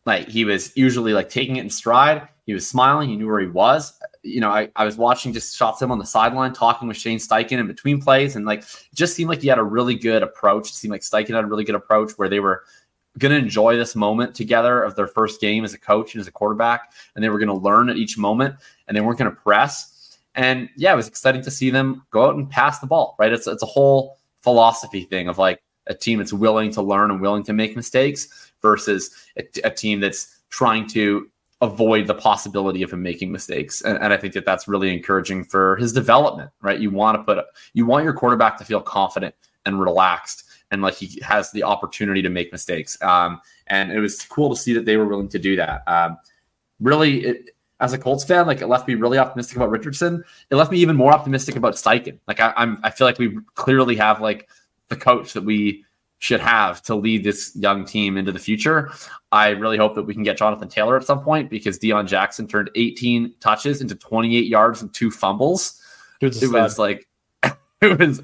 like he was usually like taking it in stride. He was smiling. He knew where he was. You know, I was watching just shots of him on the sideline, talking with Shane Steichen in between plays. And like, it just seemed like he had a really good approach. It seemed like Steichen had a really good approach where they were going to enjoy this moment together of their first game as a coach and as a quarterback. And they were going to learn at each moment and they weren't going to press. And yeah, it was exciting to see them go out and pass the ball, right? It's a whole philosophy thing of like a team that's willing to learn and willing to make mistakes versus a team that's trying to avoid the possibility of him making mistakes. And I think that that's really encouraging for his development, right? You want your quarterback to feel confident and relaxed and like he has the opportunity to make mistakes. And it was cool to see that they were willing to do that. As a Colts fan, like it left me really optimistic about Richardson. It left me even more optimistic about Steichen. Like I feel like we clearly have like the coach that we should have to lead this young team into the future. I really hope that we can get Jonathan Taylor at some point because Deion Jackson turned 18 touches into 28 yards and 2 fumbles. It was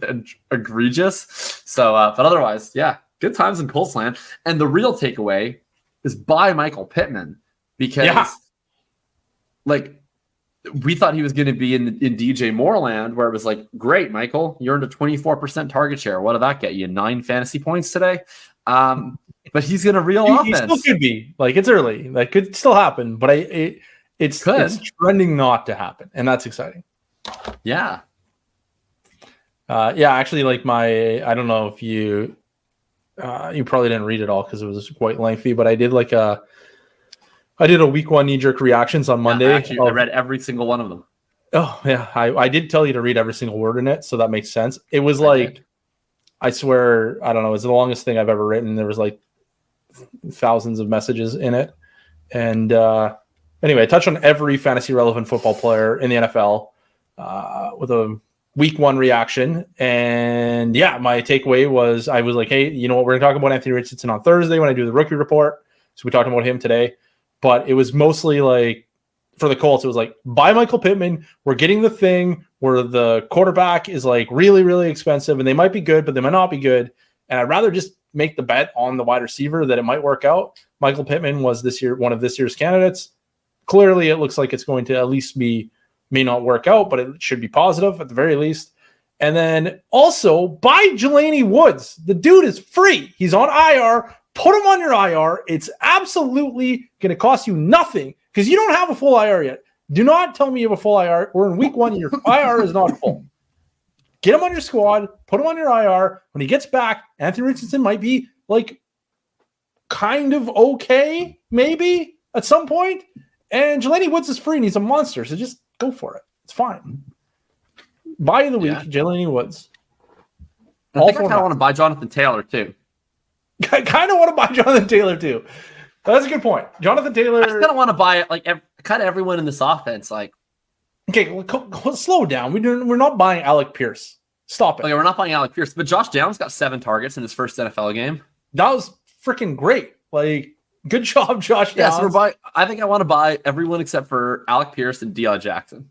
egregious. So, but otherwise, yeah, good times in Colts land. And the real takeaway is buy Michael Pittman because like we thought he was going to be in DJ Moreland where it was like, great, Michael, you earned a 24% target share. What did that get you? 9 fantasy points today? But he's going to reel offense. He still could be. Like, it's early. That could still happen, but it's trending not to happen, and that's exciting. Yeah. Actually, like I don't know if you probably didn't read it all because it was quite lengthy, but I did a week 1 knee-jerk reactions on Monday. Actually, I read every single one of them. Oh, yeah. I did tell you to read every single word in it, so that makes sense. It was I swear, I don't know, it's the longest thing I've ever written. There was like thousands of messages in it. And anyway, I touched on every fantasy-relevant football player in the NFL with a week 1 reaction. And yeah, my takeaway was I was like, hey, you know what? We're going to talk about Anthony Richardson on Thursday when I do the rookie report. So we talked about him today. But it was mostly like for the Colts, it was like buy Michael Pittman. We're getting the thing where the quarterback is like really, really expensive and they might be good, but they might not be good. And I'd rather just make the bet on the wide receiver that it might work out. Michael Pittman was one of this year's candidates. Clearly, it looks like it's going to at least may not work out, but it should be positive at the very least. And then also buy Jelani Woods. The dude is free. He's on IR. Put him on your IR. It's absolutely going to cost you nothing because you don't have a full IR yet. Do not tell me you have a full IR. We're in week 1. Your IR is not full. Get him on your squad. Put him on your IR. When he gets back, Anthony Richardson might be like kind of okay, maybe at some point. And Jelani Woods is free and he's a monster. So just go for it. It's fine. Buy of the week, Jelani Woods. I think I kind of want to buy Jonathan Taylor too. I kind of want to buy Jonathan Taylor too. That's a good point. Jonathan Taylor. I kind of want to buy like kind of everyone in this offense. Like, okay, well, slow down. We're not buying Alec Pierce. Stop it. Okay, we're not buying Alec Pierce, but Josh Downs got 7 targets in his first NFL game. That was freaking great. Like, good job, Josh Downs. Yeah, so I think I want to buy everyone except for Alec Pierce and Deion Jackson.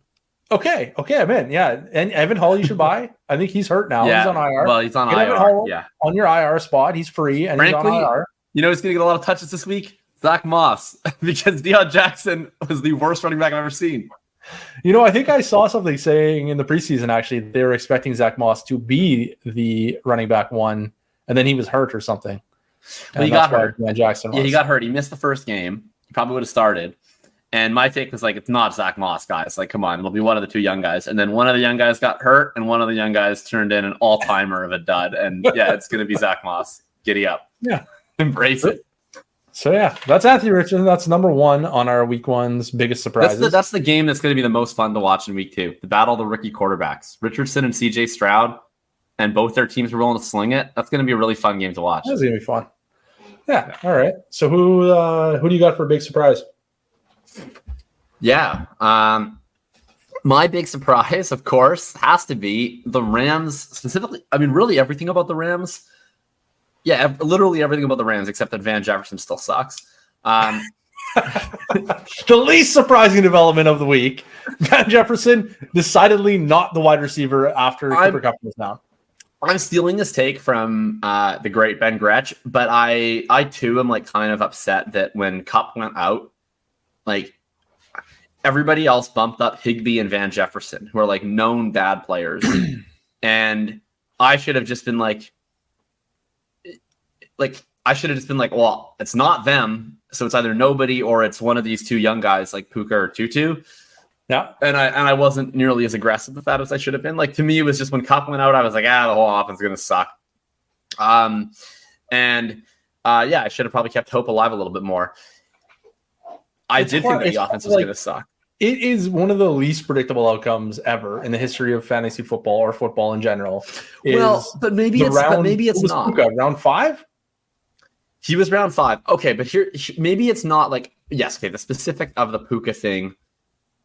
Okay, I'm in. Yeah, and Evan Hull you should buy. I think he's hurt now. Yeah, he's on IR. Well, he's on Get IR. Evan Hull Yeah, on your IR spot. He's free and frankly, he's on IR. You know, he's going to get a lot of touches this week. Zach Moss, because Deion Jackson was the worst running back I've ever seen. You know, I think I saw something saying in the preseason, actually, they were expecting Zach Moss to be the running back one, and then he was hurt or something. Well, he got hurt. Jackson was. Yeah, he got hurt. He missed the first game. He probably would have started. And my take was like, it's not Zach Moss, guys. Like, come on, it'll be one of the two young guys. And then one of the young guys got hurt, and one of the young guys turned in an all-timer of a dud. And yeah, it's going to be Zach Moss. Giddy up. Yeah. Embrace it. So, yeah, that's Anthony Richardson. That's number one on our week one's biggest surprises. That's the game that's going to be the most fun to watch in week two. The battle of the rookie quarterbacks. Richardson and CJ Stroud, and both their teams are willing to sling it. That's going to be a really fun game to watch. That's going to be fun. Yeah, all right. So who do you got for a big surprise? Yeah. My big surprise, of course, has to be the Rams specifically. I mean, really everything about the Rams. Yeah, literally everything about the Rams except that Van Jefferson still sucks. The least surprising development of the week. Van Jefferson decidedly not the wide receiver after Cooper Kupp was down. I'm stealing this take from the great Ben Gretsch, but I too am like kind of upset that when Kupp went out, like everybody else bumped up Higbee and Van Jefferson, who are like known bad players. And I should have just been like, well, it's not them. So it's either nobody or it's one of these two young guys like Puka or Tutu. Yeah. And I wasn't nearly as aggressive with that as I should have been. Like, to me, it was just when Kupp went out, I was like, the whole offense is going to suck. I should have probably kept hope alive a little bit more. I did think that the offense was going to suck. It is one of the least predictable outcomes ever in the history of fantasy football or football in general. But maybe it's not. Puka, round 5? He was round 5. Okay, but here maybe it's not like, yes, okay, the specific of the Puka thing,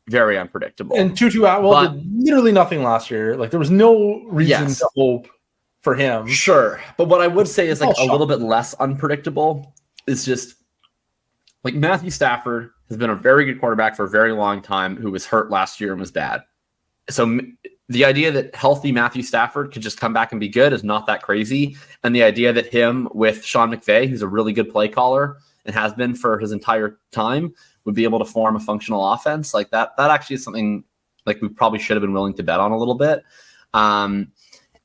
very unpredictable. And Tutu Atwell did literally nothing last year. Like, there was no reason to hope for him. Sure. But what I would say is like a little bit less unpredictable is just like Matthew Stafford has been a very good quarterback for a very long time who was hurt last year and was bad. So the idea that healthy Matthew Stafford could just come back and be good is not that crazy. And the idea that him with Sean McVay, who's a really good play caller and has been for his entire time, would be able to form a functional offense like that actually is something like we probably should have been willing to bet on a little bit. And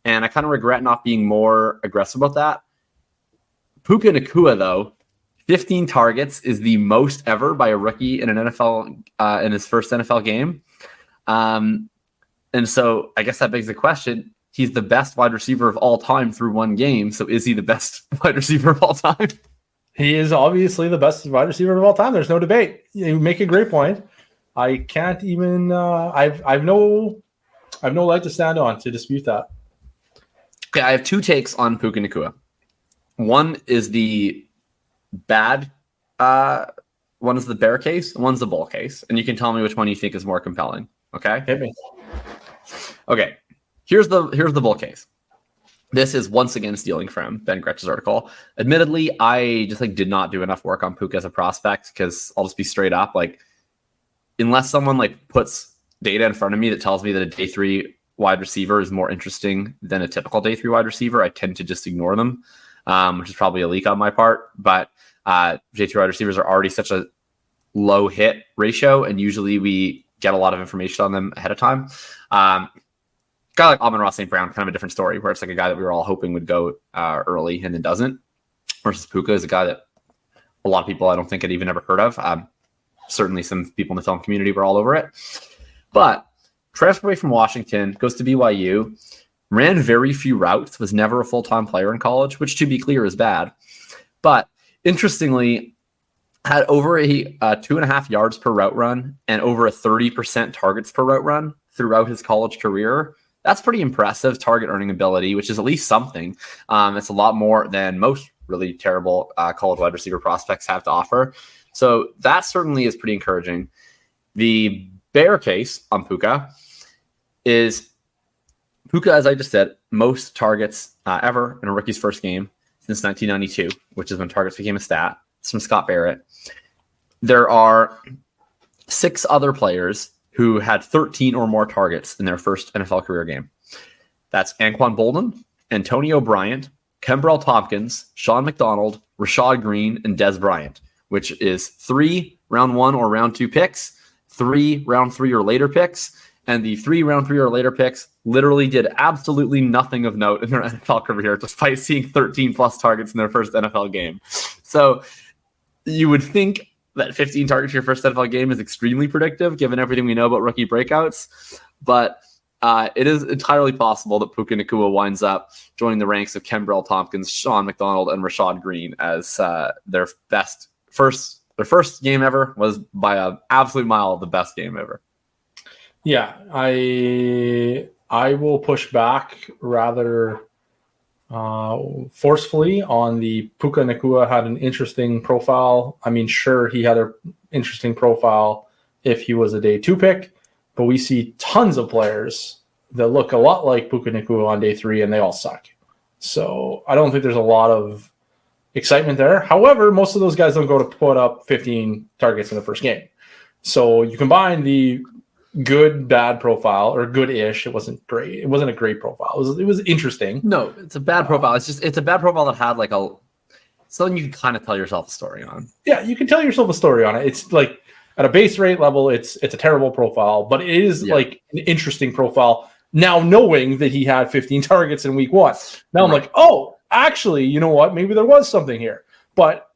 I kind of regret not being more aggressive about that. Puka Nacua, though, 15 targets is the most ever by a rookie in an NFL in his first NFL game. And so I guess that begs the question, he's the best wide receiver of all time through one game. So is he the best wide receiver of all time? He is obviously the best wide receiver of all time. There's no debate. You make a great point. I can't even I've no leg to stand on to dispute that. Okay, I have two takes on Puka Nacua. One is the bad one is the bear case, one's the bull case, and you can tell me which one you think is more compelling. Okay? Hit me. Okay. Here's the bull case. This is once again stealing from Ben Gretsch's article. Admittedly, I just did not do enough work on Puka as a prospect because I'll just be straight up. Unless someone puts data in front of me that tells me that a day 3 wide receiver is more interesting than a typical day 3 wide receiver, I tend to just ignore them, which is probably a leak on my part. But day 3 wide receivers are already such a low hit ratio, and usually we get a lot of information on them ahead of time. Guy like Amon-Ra St. Brown, kind of a different story, where it's a guy that we were all hoping would go early and then doesn't. Versus Puka is a guy that a lot of people I don't think had even ever heard of. Certainly some people in the film community were all over it. But transferred away from Washington, goes to BYU, ran very few routes, was never a full-time player in college, which to be clear is bad. But interestingly, had over a 2.5 yards per route run and over a 30% targets per route run throughout his college career. That's pretty impressive target earning ability, which is at least something. It's a lot more than most really terrible college wide receiver prospects have to offer. So that certainly is pretty encouraging. The bear case on Puka is Puka, as I just said, most targets ever in a rookie's first game since 1992, which is when targets became a stat. It's from Scott Barrett. There are 6 other players who had 13 or more targets in their first NFL career game. That's Anquan Boldin, Antonio Bryant, Kembrell Tompkins, Sean McDonald, Rashad Green, and Des Bryant, which is 3 round 1 or round 2 picks, 3 round 3 or later picks, and the 3 round 3 or later picks literally did absolutely nothing of note in their NFL career, despite seeing 13 plus targets in their first NFL game. So you would think that 15 targets in your first NFL game is extremely predictive, given everything we know about rookie breakouts. But it is entirely possible that Puka Nacua winds up joining the ranks of Kembrell Tompkins, Sean McDonald, and Rashad Green as their first game ever was by an absolute mile the best game ever. Yeah, I will push back rather forcefully on the Puka Nacua had an interesting profile. I mean, sure, he had an interesting profile if he was a day 2 pick, but we see tons of players that look a lot like Puka Nacua on day 3, and they all suck. So I don't think there's a lot of excitement there. However, most of those guys don't go to put up 15 targets in the first game. So you combine the good, bad profile, or good-ish. It wasn't great. It wasn't a great profile. It was interesting. No, it's a bad profile. It's a bad profile that had like something you can kind of tell yourself a story on. Yeah, you can tell yourself a story on it. It's like at a base rate level, it's a terrible profile, but it is like an interesting profile. Now knowing that he had 15 targets in week 1, now I'm like, oh, actually, you know what? Maybe there was something here. But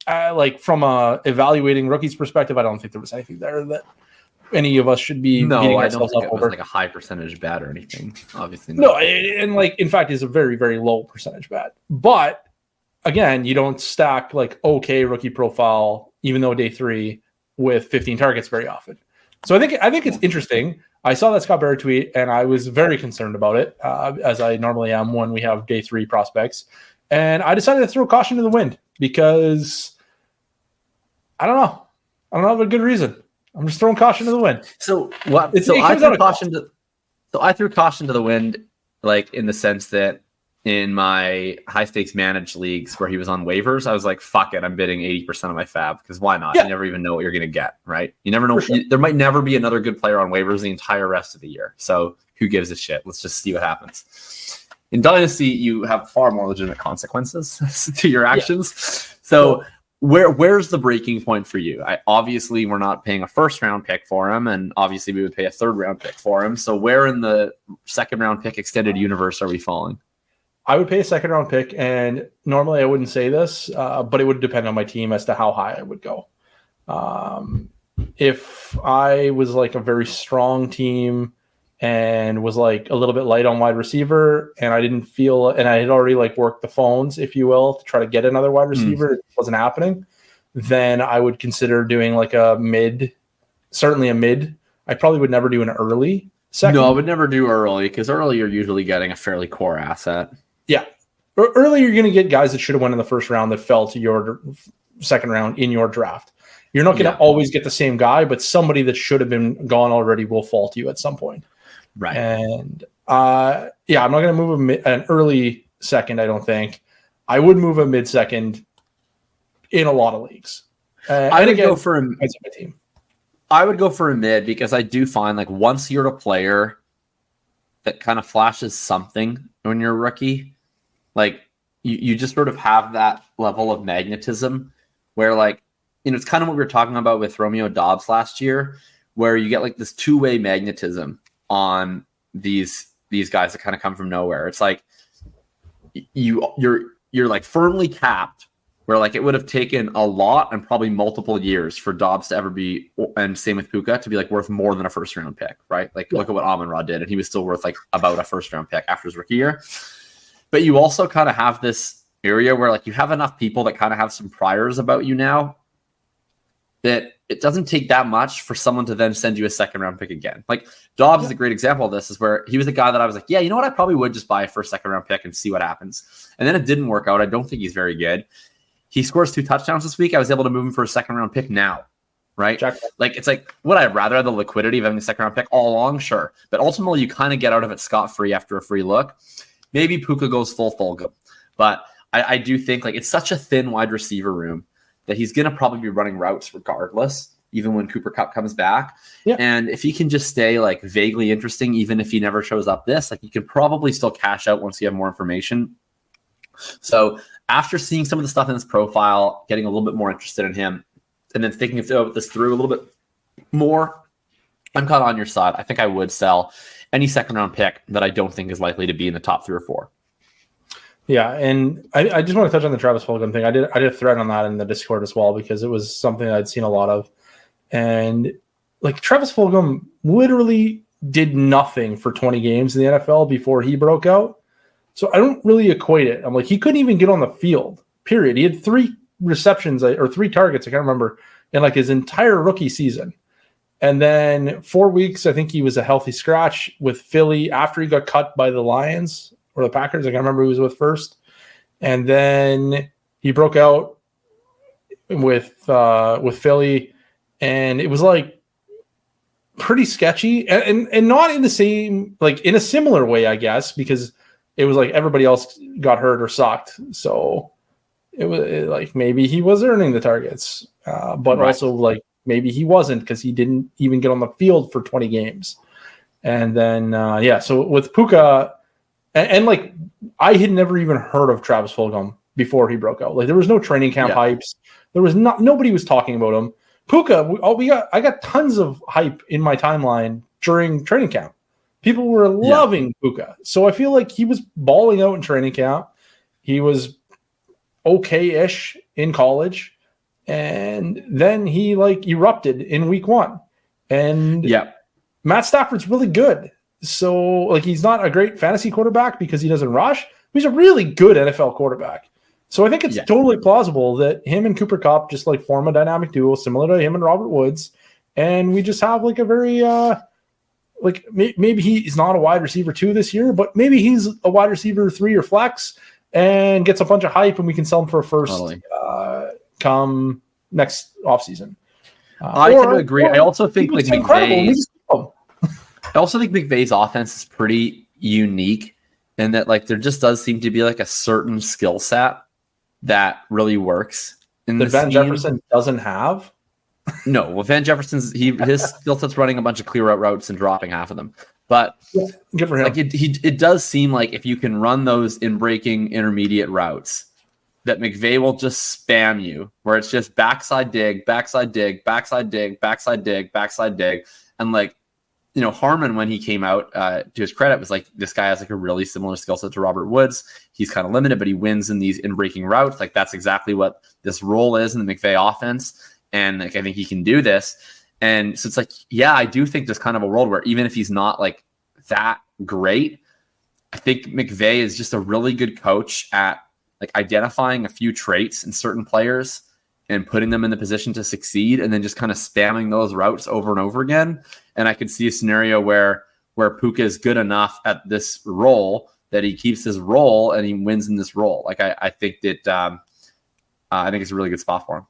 like from a evaluating rookies perspective, I don't think there was anything there that any of us should be. No, I don't think it was like a high percentage bad or anything. Obviously, not. No, and like in fact, is a very, very low percentage bad. But again, you don't stack like okay rookie profile, even though day 3 with 15 targets very often. So I think it's interesting. I saw that Scott Barrett tweet, and I was very concerned about it, as I normally am when we have day 3 prospects. And I decided to throw caution to the wind because I don't know. I don't have a good reason. I'm just throwing caution to the wind. So what? I threw caution to the wind, like in the sense that in my high stakes managed leagues where he was on waivers, I was like, fuck it, I'm bidding 80% of my fab because why not? Yeah. You never even know what you're going to get, right? You never know. Sure. There might never be another good player on waivers the entire rest of the year. So who gives a shit? Let's just see what happens. In Dynasty, you have far more legitimate consequences to your actions. Yeah. So where's the breaking point for you? Obviously, we're not paying a first round pick for him, and obviously we would pay a third round pick for him. So where in the second round pick extended universe are we falling? I would pay a second round pick, and normally I wouldn't say this, but it would depend on my team as to how high I would go. If I was like a very strong team and was like a little bit light on wide receiver, and I didn't feel, and I had already like worked the phones, if you will, to try to get another wide receiver, it wasn't happening, then I would consider doing like a mid, certainly a mid. I probably would never do an early second. No, I would never do early because early you're usually getting a fairly core asset. Yeah. Early, you're going to get guys that should have went in the first round that fell to your second round in your draft. You're not going to always get the same guy, but somebody that should have been gone already will fall to you at some point. Right. And I'm not going to move an early second, I don't think. I would move a mid second in a lot of leagues. I would go for a mid because I do find like once you're a player that kind of flashes something when you're a rookie, like you just sort of have that level of magnetism where like, you know, it's kind of what we were talking about with Romeo Doubs last year, where you get like this two-way magnetism on these guys that kind of come from nowhere. It's like you're like firmly capped where like it would have taken a lot and probably multiple years for Doubs to ever be, and same with Puka, to be like worth more than a first round pick, right? Like look at what Amon-Ra did, and he was still worth like about a first round pick after his rookie year. But you also kind of have this area where like you have enough people that kind of have some priors about you now that it doesn't take that much for someone to then send you a second round pick again. Like Doubs is a great example of this, is where he was a guy that I was like, yeah, you know what? I probably would just buy a first, second round pick and see what happens. And then it didn't work out. I don't think he's very good. He scores 2 touchdowns this week. I was able to move him for a second round pick now. Right? Like, it's like, would I rather have the liquidity of having a second round pick all along? Sure. But ultimately you kind of get out of it scot-free after a free look. Maybe Puka goes full Fulgham. But I do think like it's such a thin wide receiver room that he's going to probably be running routes regardless. even when Cooper Kupp comes back. Yeah. And if he can just stay like vaguely interesting, even if he never shows up like you can probably still cash out once you have more information. So after seeing some of the stuff in his profile, getting a little bit more interested in him, and then thinking about this through a little bit more, I'm kind of on your side. I think I would sell any second round pick that I don't think is likely to be in the top 3 or 4. Yeah, and I just want to touch on the Travis Fulgham thing. I did a thread on that in the Discord as well because it was something I'd seen a lot of. And like Travis Fulgham literally did nothing for 20 games in the NFL before he broke out. So I don't really equate it. I'm like, he couldn't even get on the field, period. He had 3 receptions or 3 targets, I can't remember, in like his entire rookie season. And then 4 weeks, I think he was a healthy scratch with Philly after he got cut by the Lions or the Packers. I can't remember who he was with first. And then he broke out with Philly, and it was like pretty sketchy and not in the same, like in a similar way, I guess, because it was like everybody else got hurt or sucked. So it was like maybe he was earning the targets, but also like maybe he wasn't because he didn't even get on the field for 20 games. And then, so with Puka, and like I had never even heard of Travis Fulgham before he broke out. Like there was no training camp hypes. There was nobody was talking about him. Puka, I got tons of hype in my timeline during training camp. People were loving Puka. So I feel like he was balling out in training camp. He was okay-ish in college. And then he like erupted in week 1. And Matt Stafford's really good. So like he's not a great fantasy quarterback because he doesn't rush. He's a really good NFL quarterback. So I think it's totally plausible that him and Cooper Kupp just like form a dynamic duo similar to him and Robert Woods. And we just have like a very like maybe he's not a wide receiver 2 this year, but maybe he's a wide receiver 3 or flex and gets a bunch of hype and we can sell him for a first come next offseason. I tend to agree. I also think like McVay's offense is pretty unique in that like there just does seem to be like a certain skill set that really works in the Van Jefferson doesn't have. No, well, Van Jefferson's his skill set's running a bunch of clear out routes and dropping half of them. But good for him. Like it does seem like if you can run those in breaking intermediate routes, that McVay will just spam you, where it's just backside dig, backside dig, backside dig, backside dig, backside dig, and like Harmon when he came out, to his credit, was like this guy has like a really similar skill set to Robert Woods. He's kind of limited, but he wins in these in breaking routes. Like that's exactly what this role is in the McVay offense. And like, I think he can do this. And so it's like, I do think there's kind of a world where even if he's not like that great, I think McVay is just a really good coach at like identifying a few traits in certain players and putting them in the position to succeed and then just kind of spamming those routes over and over again. And I could see a scenario where Puka is good enough at this role that he keeps his role and he wins in this role. Like I think that I think it's a really good spot for him.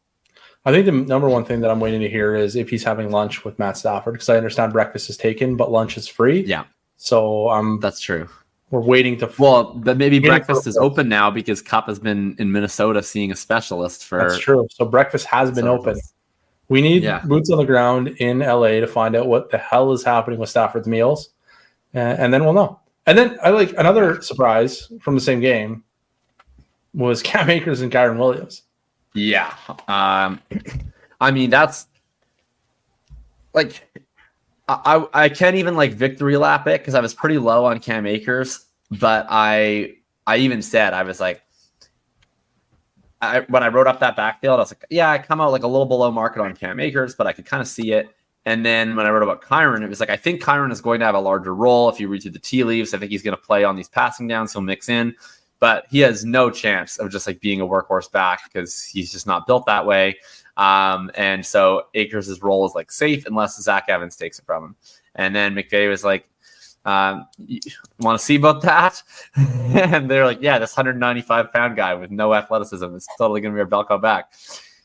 I think the number one thing that I'm waiting to hear is if he's having lunch with Matt Stafford, because I understand breakfast is taken, but lunch is free. Yeah. So that's true. We're waiting to. Well, but maybe breakfast is open now because Kupp has been in Minnesota seeing a specialist for. That's true. So breakfast has been open. We need boots on the ground in LA to find out what the hell is happening with Stafford's meals, and then we'll know. And then I like another surprise from the same game was Cam Akers and Kyren Williams. Yeah. I mean, that's like, I can't even like victory lap it because I was pretty low on Cam Akers, but I even said, I was like, when I wrote up that backfield, I was like, I come out like a little below market on Cam Akers, but I could kind of see it. And then when I wrote about Kyren, it was like, I think Kyren is going to have a larger role. If you read through the tea leaves, I think he's going to play on these passing downs. He'll mix in. But he has no chance of just like being a workhorse back because he's just not built that way. And so Akers' role is like safe unless Zach Evans takes it from him. And then McVay was like, you want to see about that? And they're like, this 195-pound guy with no athleticism is totally going to be our bell cow back.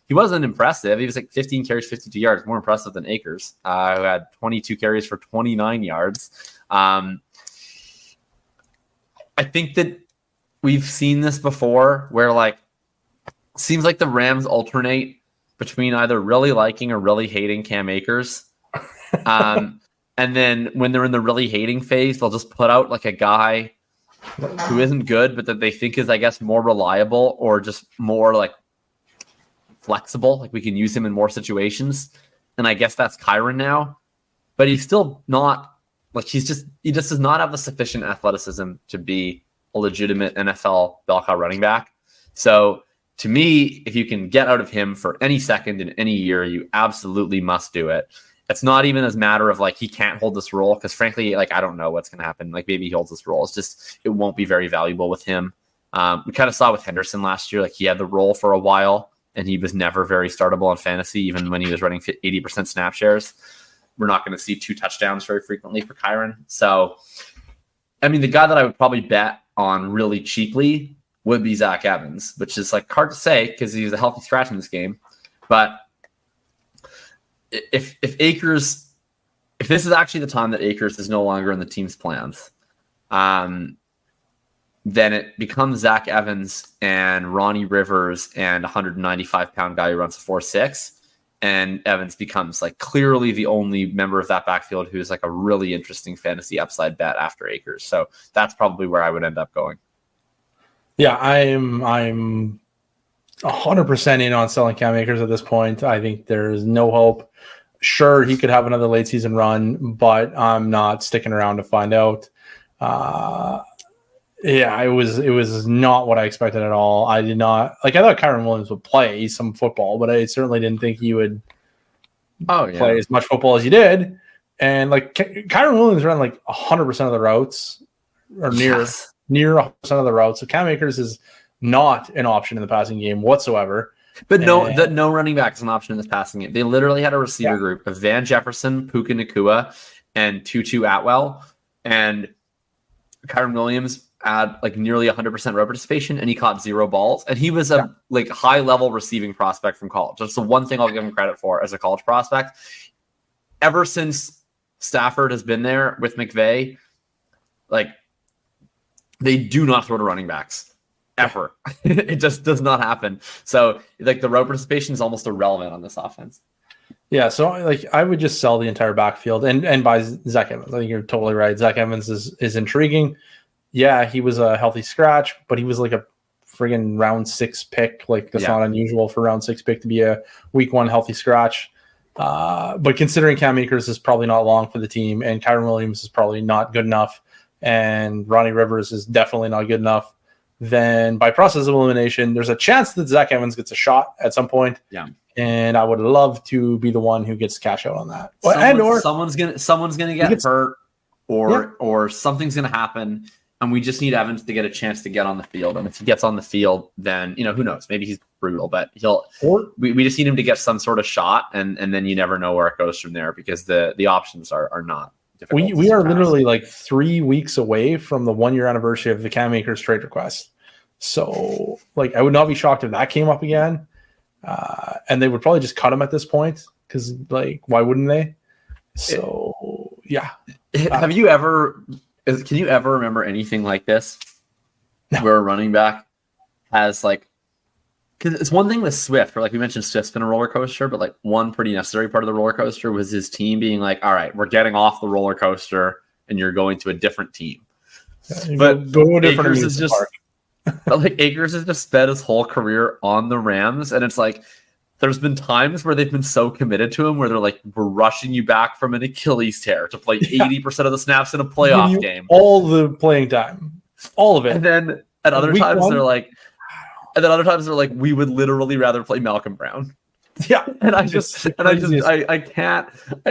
He wasn't impressive. He was like 15 carries, 52 yards, more impressive than Akers, who had 22 carries for 29 yards. I think that we've seen this before where like seems like the Rams alternate between either really liking or really hating Cam Akers. And then when they're in the really hating phase, they'll just put out like a guy who isn't good, but that they think is, I guess, more reliable or just more like flexible. Like we can use him in more situations. And I guess that's Kyron now, but he's still not like, he just does not have the sufficient athleticism to be a legitimate NFL bell cow running back. So to me, if you can get out of him for any second in any year, you absolutely must do it. It's not even as a matter of like he can't hold this role, because frankly, like I don't know what's going to happen. Like maybe he holds this role. It's just it won't be very valuable with him. We kind of saw with Henderson last year. Like he had the role for a while, and he was never very startable in fantasy, even when he was running 80% snap shares. We're not going to see 2 touchdowns very frequently for Kyron. So, I mean, the guy that I would probably bet on really cheaply would be Zach Evans, which is like hard to say because he's a healthy scratch in this game. But if this is actually the time that Akers is no longer in the team's plans, then it becomes Zach Evans and Ronnie Rivers and a 195-pound guy who runs a 4.6. And Evans becomes like clearly the only member of that backfield who's like a really interesting fantasy upside bet after Akers. So that's probably where I would end up going. Yeah, I'm 100% in on selling Cam Akers at this point. I think there's no hope. Sure, he could have another late season run, but I'm not sticking around to find out. Yeah, it was not what I expected at all. I did not I thought Kyron Williams would play some football, but I certainly didn't think he would play as much football as he did. And like Kyron Williams ran like 100% of the routes, or near 100% of the routes. So Cam Akers is not an option in the passing game whatsoever. But no running back is an option in this passing game. They literally had a receiver group of Van Jefferson, Puka Nacua, and Tutu Atwell, and Kyron Williams had like nearly 100% route participation, and he caught 0 balls. And he was a like high level receiving prospect from college. That's the one thing I'll give him credit for as a college prospect. Ever since Stafford has been there with McVay, like they do not throw to running backs ever. It just does not happen. So like the route participation is almost irrelevant on this offense. Yeah, so like I would just sell the entire backfield and buy Zach Evans. I think you're totally right. Zach Evans is intriguing. Yeah, he was a healthy scratch, but he was like a friggin' round 6 pick. Like that's not unusual for round 6 pick to be a week 1 healthy scratch. But considering Cam Akers is probably not long for the team, and Kyron Williams is probably not good enough, and Ronnie Rivers is definitely not good enough, then by process of elimination, there's a chance that Zach Evans gets a shot at some point. Yeah. And I would love to be the one who gets cash out on that. Someone's gonna get hurt, or something's gonna happen, and we just need Evans to get a chance to get on the field. And if he gets on the field, then who knows? Maybe he's brutal, but we just need him to get some sort of shot, and then you never know where it goes from there, because the options are not difficult. We are literally like 3 weeks away from the 1-year anniversary of the Cam Akers trade request. So like I would not be shocked if that came up again. And they would probably just cut him at this point, because like why wouldn't they? So yeah. Can you ever remember anything like this? No. Where a running back has like, because it's one thing with Swift, where like we mentioned Swift's been a roller coaster, but like one pretty necessary part of the roller coaster was his team being like, all right, we're getting off the roller coaster and you're going to a different team. Yeah, but go different Akers is just but like Akers has just spent his whole career on the Rams, and it's like there's been times where they've been so committed to him where they're like, we're rushing you back from an Achilles tear to play 80% of the snaps in a playoff game. All the playing time. All of it. And then at other times they're like, we would literally rather play Malcolm Brown. Yeah. And I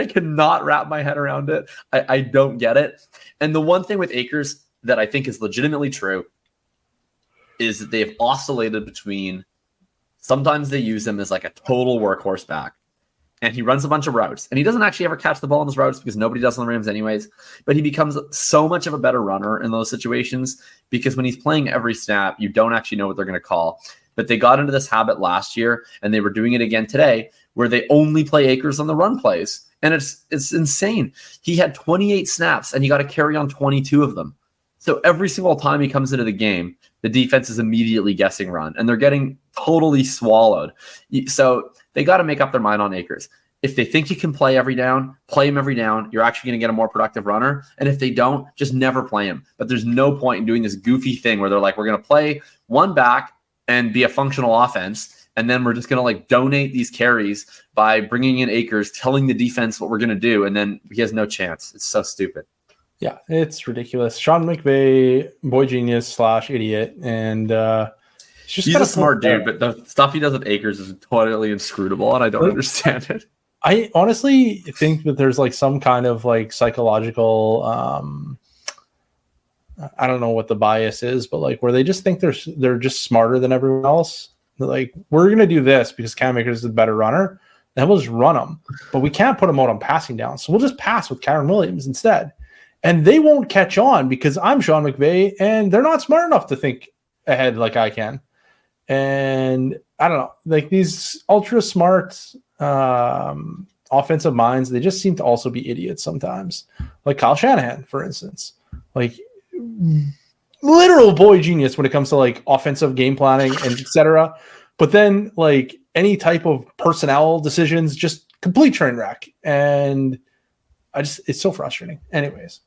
cannot wrap my head around it. I don't get it. And the one thing with Akers that I think is legitimately true is that they've oscillated between, sometimes they use him as like a total workhorse back, and he runs a bunch of routes, and he doesn't actually ever catch the ball in his routes because nobody does on the Rams anyways, but he becomes so much of a better runner in those situations because when he's playing every snap, you don't actually know what they're going to call. But they got into this habit last year, and they were doing it again today, where they only play Akers on the run plays, and it's insane. He had 28 snaps, and he got to carry on 22 of them. So every single time he comes into the game, the defense is immediately guessing run, and they're getting totally swallowed. So they got to make up their mind on Akers. If they think he can play every down, play him every down. You're actually going to get a more productive runner. And if they don't, just never play him. But there's no point in doing this goofy thing where they're like, we're going to play one back and be a functional offense. And then we're just going to like donate these carries by bringing in Akers, telling the defense what we're going to do. And then he has no chance. It's so stupid. Yeah, it's ridiculous. Sean McVay, boy genius / idiot. And he's a smart dude, but the stuff he does with Akers is totally inscrutable. And I don't understand it. I honestly think that there's like some kind of like psychological, I don't know what the bias is, but like where they just think they're just smarter than everyone else. They're like, we're going to do this because Cam Akers is a better runner. Then we'll just run him, but we can't put him out on passing down. So we'll just pass with Kyren Williams instead. And they won't catch on because I'm Sean McVay and they're not smart enough to think ahead like I can. And I don't know, like these ultra smart offensive minds, they just seem to also be idiots sometimes. Like Kyle Shanahan, for instance, like literal boy genius when it comes to like offensive game planning and etc. But then like any type of personnel decisions, just complete train wreck. And it's so frustrating. Anyways,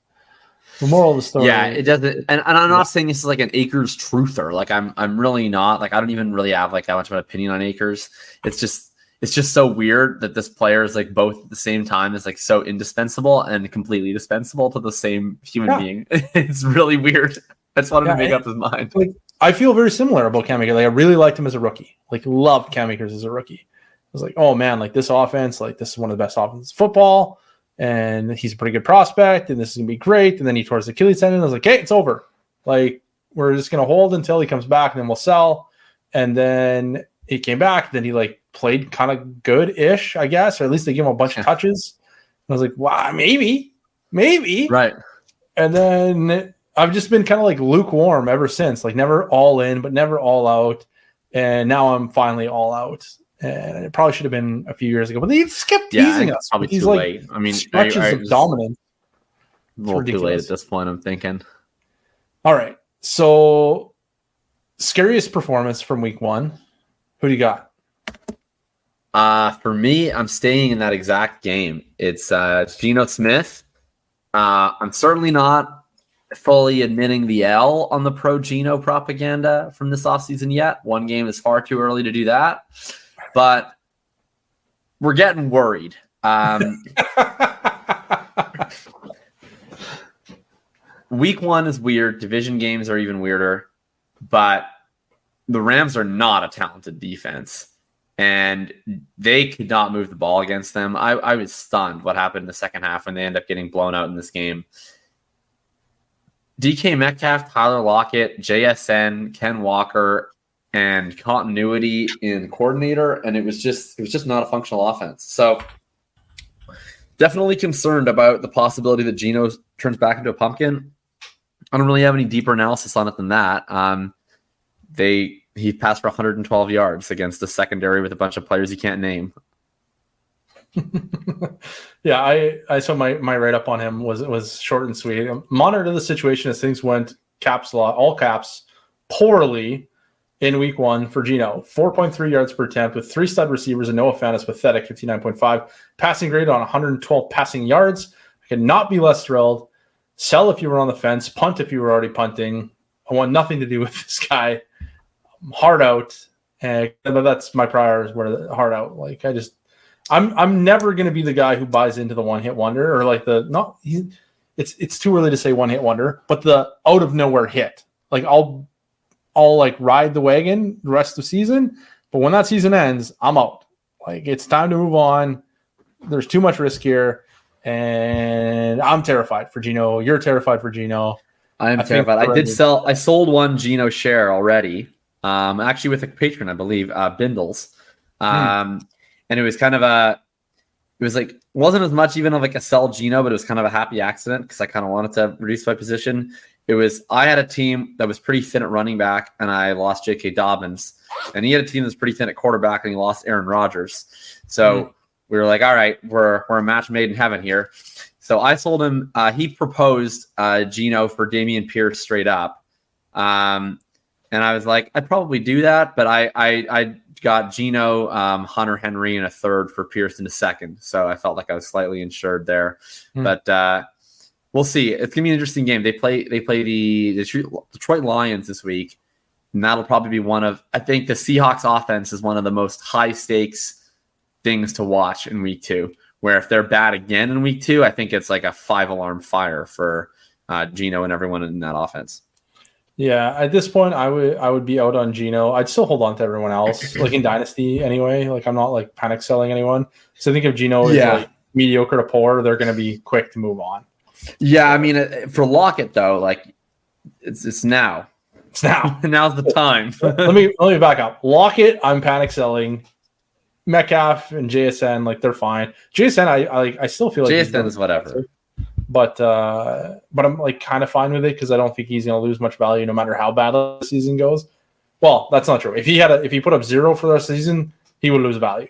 the moral of the story. Yeah, it doesn't. And I'm not saying this is like an Akers truther. Like I'm really not. Like I don't even really have like that much of an opinion on Akers. It's just so weird that this player is like both at the same time is like so indispensable and completely dispensable to the same human being. It's really weird. I just wanted to make up his mind. Like I feel very similar about Cam Akers. Like I really liked him as a rookie. Like loved Cam Akers as a rookie. I was like, oh man, like this offense, like this is one of the best offenses in football. And he's a pretty good prospect, and this is going to be great. And then he tore his Achilles tendon. I was like, hey, it's over. Like, we're just going to hold until he comes back, and then we'll sell. And then he came back. Then he, like, played kind of good-ish, I guess, or at least they gave him a bunch of touches. And I was like, wow, maybe. Right. And then I've just been kind of, like, lukewarm ever since. Like, never all in, but never all out. And now I'm finally all out. And it probably should have been a few years ago, but they just kept teasing us. Probably He's too like late. I mean, stretches of dominance. A little too late at this point, I'm thinking. All right. So, scariest performance from week 1. Who do you got? For me, I'm staying in that exact game. It's Geno Smith. I'm certainly not fully admitting the L on the pro Geno propaganda from this offseason yet. One game is far too early to do that. But we're getting worried. Week 1 is weird. Division games are even weirder. But the Rams are not a talented defense. And they could not move the ball against them. I was stunned what happened in the second half when they end up getting blown out in this game. DK Metcalf, Tyler Lockett, JSN, Ken Walker, and continuity in coordinator, and it was just not a functional offense. So definitely concerned about the possibility that Geno turns back into a pumpkin. I don't really have any deeper analysis on it than that. He passed for 112 yards against the secondary with a bunch of players he can't name. Yeah, I saw my write-up on him was short and sweet. Monitor the situation as things went all caps poorly in week 1 for Geno. 4.3 yards per attempt with 3 stud receivers and Noah Fant is pathetic, 59.5. Passing grade on 112 passing yards. I could not be less thrilled. Sell if you were on the fence. Punt if you were already punting. I want nothing to do with this guy. Hard out. And that's my priors were hard out. Like I'm never going to be the guy who buys into the one-hit wonder or like it's too early to say one-hit wonder, but the out of nowhere hit. Like I'll like ride the wagon the rest of the season, but when that season ends, I'm out. Like it's time to move on. There's too much risk here, and I'm terrified for Geno. You're terrified for Geno. I'm terrified. I sold one Geno share already. Actually with a patron, I believe, Bindles. And it was kind of wasn't as much even of like a sell Geno, but it was kind of a happy accident because I kind of wanted to reduce my position. I had a team that was pretty thin at running back, and I lost J.K. Dobbins, and he had a team that's pretty thin at quarterback, and he lost Aaron Rodgers. So we were like, all right, we're a match made in heaven here. So I sold him. He proposed Geno for Dameon Pierce straight up, and and I was like, I'd probably do that, but I got Geno, Hunter Henry in a third for Pierce in a second, so I felt like I was slightly insured there. But we'll see. It's gonna be an interesting game. They play the Detroit Lions this week, and that'll probably be one of. I think the Seahawks offense is one of the most high stakes things to watch in week 2. Where if they're bad again in week 2, I think it's like a 5-alarm fire for Geno and everyone in that offense. Yeah, at this point, I would be out on Geno. I'd still hold on to everyone else, like in Dynasty anyway. Like I'm not like panic selling anyone. So I think if Geno is like mediocre to poor, they're going to be quick to move on. Yeah, I mean, for Lockett though, like it's now. It's now. Now's the time. let me back up. Lockett, I'm panic selling. Metcalf and JSN, like they're fine. JSN, I still feel like JSN is whatever. But I'm like kind of fine with it because I don't think he's going to lose much value no matter how bad the season goes. Well, that's not true. If he put up 0 for the rest of the season, he would lose value.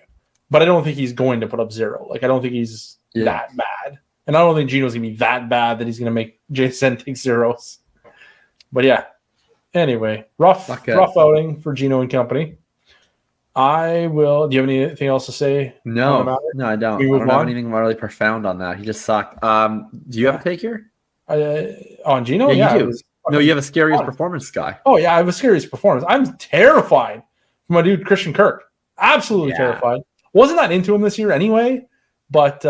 But I don't think he's going to put up 0. Like I don't think he's that bad, and I don't think Geno's going to be that bad that he's going to make JSN take zeros. But yeah. Anyway, rough outing for Geno and company. I will. Do you have anything else to say? No, I don't. I don't have anything really profound on that. He just sucked. Do you have a take here? On Geno? Yeah, you do. No, you have a scariest performance guy. Oh, yeah, I have a scariest performance. I'm terrified for my dude Christian Kirk. Absolutely terrified. Wasn't that into him this year anyway, but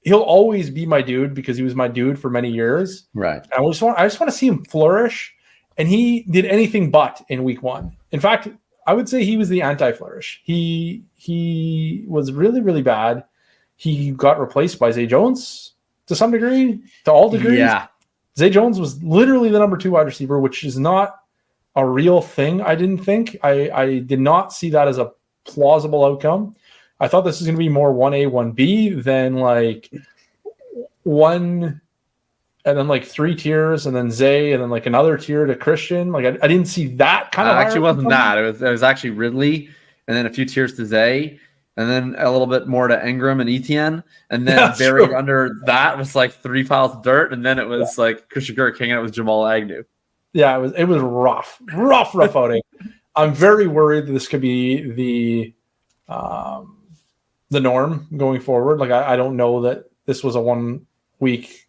he'll always be my dude because he was my dude for many years. Right. I just want to see him flourish, and he did anything but in week 1. In fact, I would say he was the anti-flourish. He was really, really bad. He got replaced by Zay Jones to some degree, to all degrees. Yeah. Zay Jones was literally the number 2 wide receiver, which is not a real thing, I didn't think. I did not see that as a plausible outcome. I thought this was going to be more 1A, 1B than like 1 and then like 3 tiers and then Zay and then like another tier to Christian. Like I didn't see that kind of. It actually wasn't that. It was actually Ridley and then a few tiers to Zay and then a little bit more to Ingram and Etienne. And then buried under that was like 3 piles of dirt. And then it was like Christian Kirk hanging out with Jamal Agnew. Yeah, it was rough outing. I'm very worried that this could be the norm going forward. Like I don't know that this was a 1 week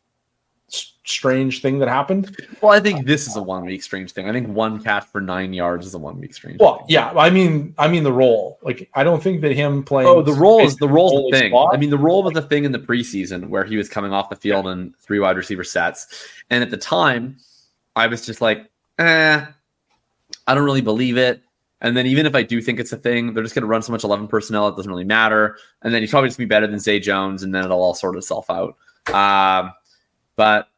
strange thing that happened. Well, I think this is a 1 week strange thing. I think 1 catch for 9 yards is a 1 week strange. Well, thing. yeah, I mean the role. Like I don't think that him playing. Oh, the role's the thing. Spot. I mean, the role was the thing in the preseason where he was coming off the field in 3 wide receiver sets, and at the time, I was just like, I don't really believe it. And then even if I do think it's a thing, they're just going to run so much 11 personnel, it doesn't really matter. And then he's probably just be better than Zay Jones, and then it'll all sort itself out. But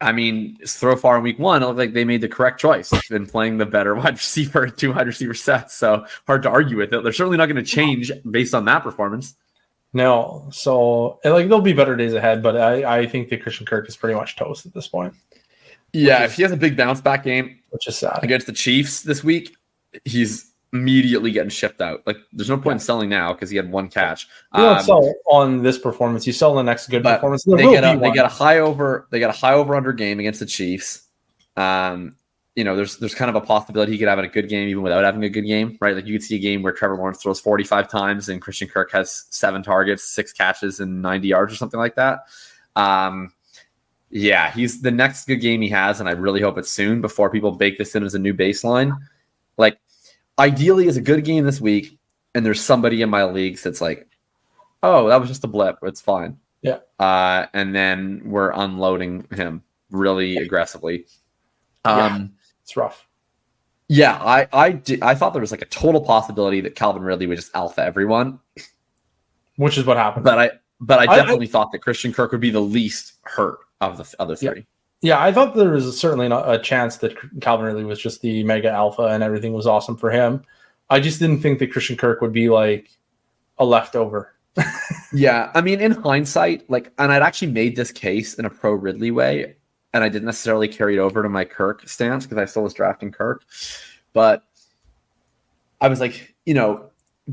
I mean, so far in week 1, it looked like they made the correct choice in playing the better wide receiver in 2 wide receiver sets. So hard to argue with it. They're certainly not going to change based on that performance. No. So like there'll be better days ahead, but I think that Christian Kirk is pretty much toast at this point. Yeah, if he has a big bounce back game, which is sad against the Chiefs this week, he's immediately getting shipped out. Like there's no point in selling now because he had 1 catch. You don't sell on this performance. You sell the next good performance. They get a high over under game against the Chiefs. There's kind of a possibility he could have a good game even without having a good game, right? Like you could see a game where Trevor Lawrence throws 45 times and Christian Kirk has 7 targets, 6 catches, and 90 yards or something like that. Yeah, he's the next good game he has, and I really hope it's soon before people bake this in as a new baseline. Like, ideally, is a good game this week, and there's somebody in my leagues that's like, oh, that was just a blip. It's fine. Yeah. And then we're unloading him really aggressively. It's rough. Yeah, I thought there was like a total possibility that Calvin Ridley would just alpha everyone. Which is what happened. But I definitely thought that Christian Kirk would be the least hurt of the other 3. Yeah, I thought there was certainly not a chance that Calvin Ridley was just the mega alpha and everything was awesome for him. I just didn't think that Christian Kirk would be like a leftover. Yeah, I mean, in hindsight, and I'd actually made this case in a pro Ridley way, and I didn't necessarily carry it over to my Kirk stance because I still was drafting Kirk. But I was like,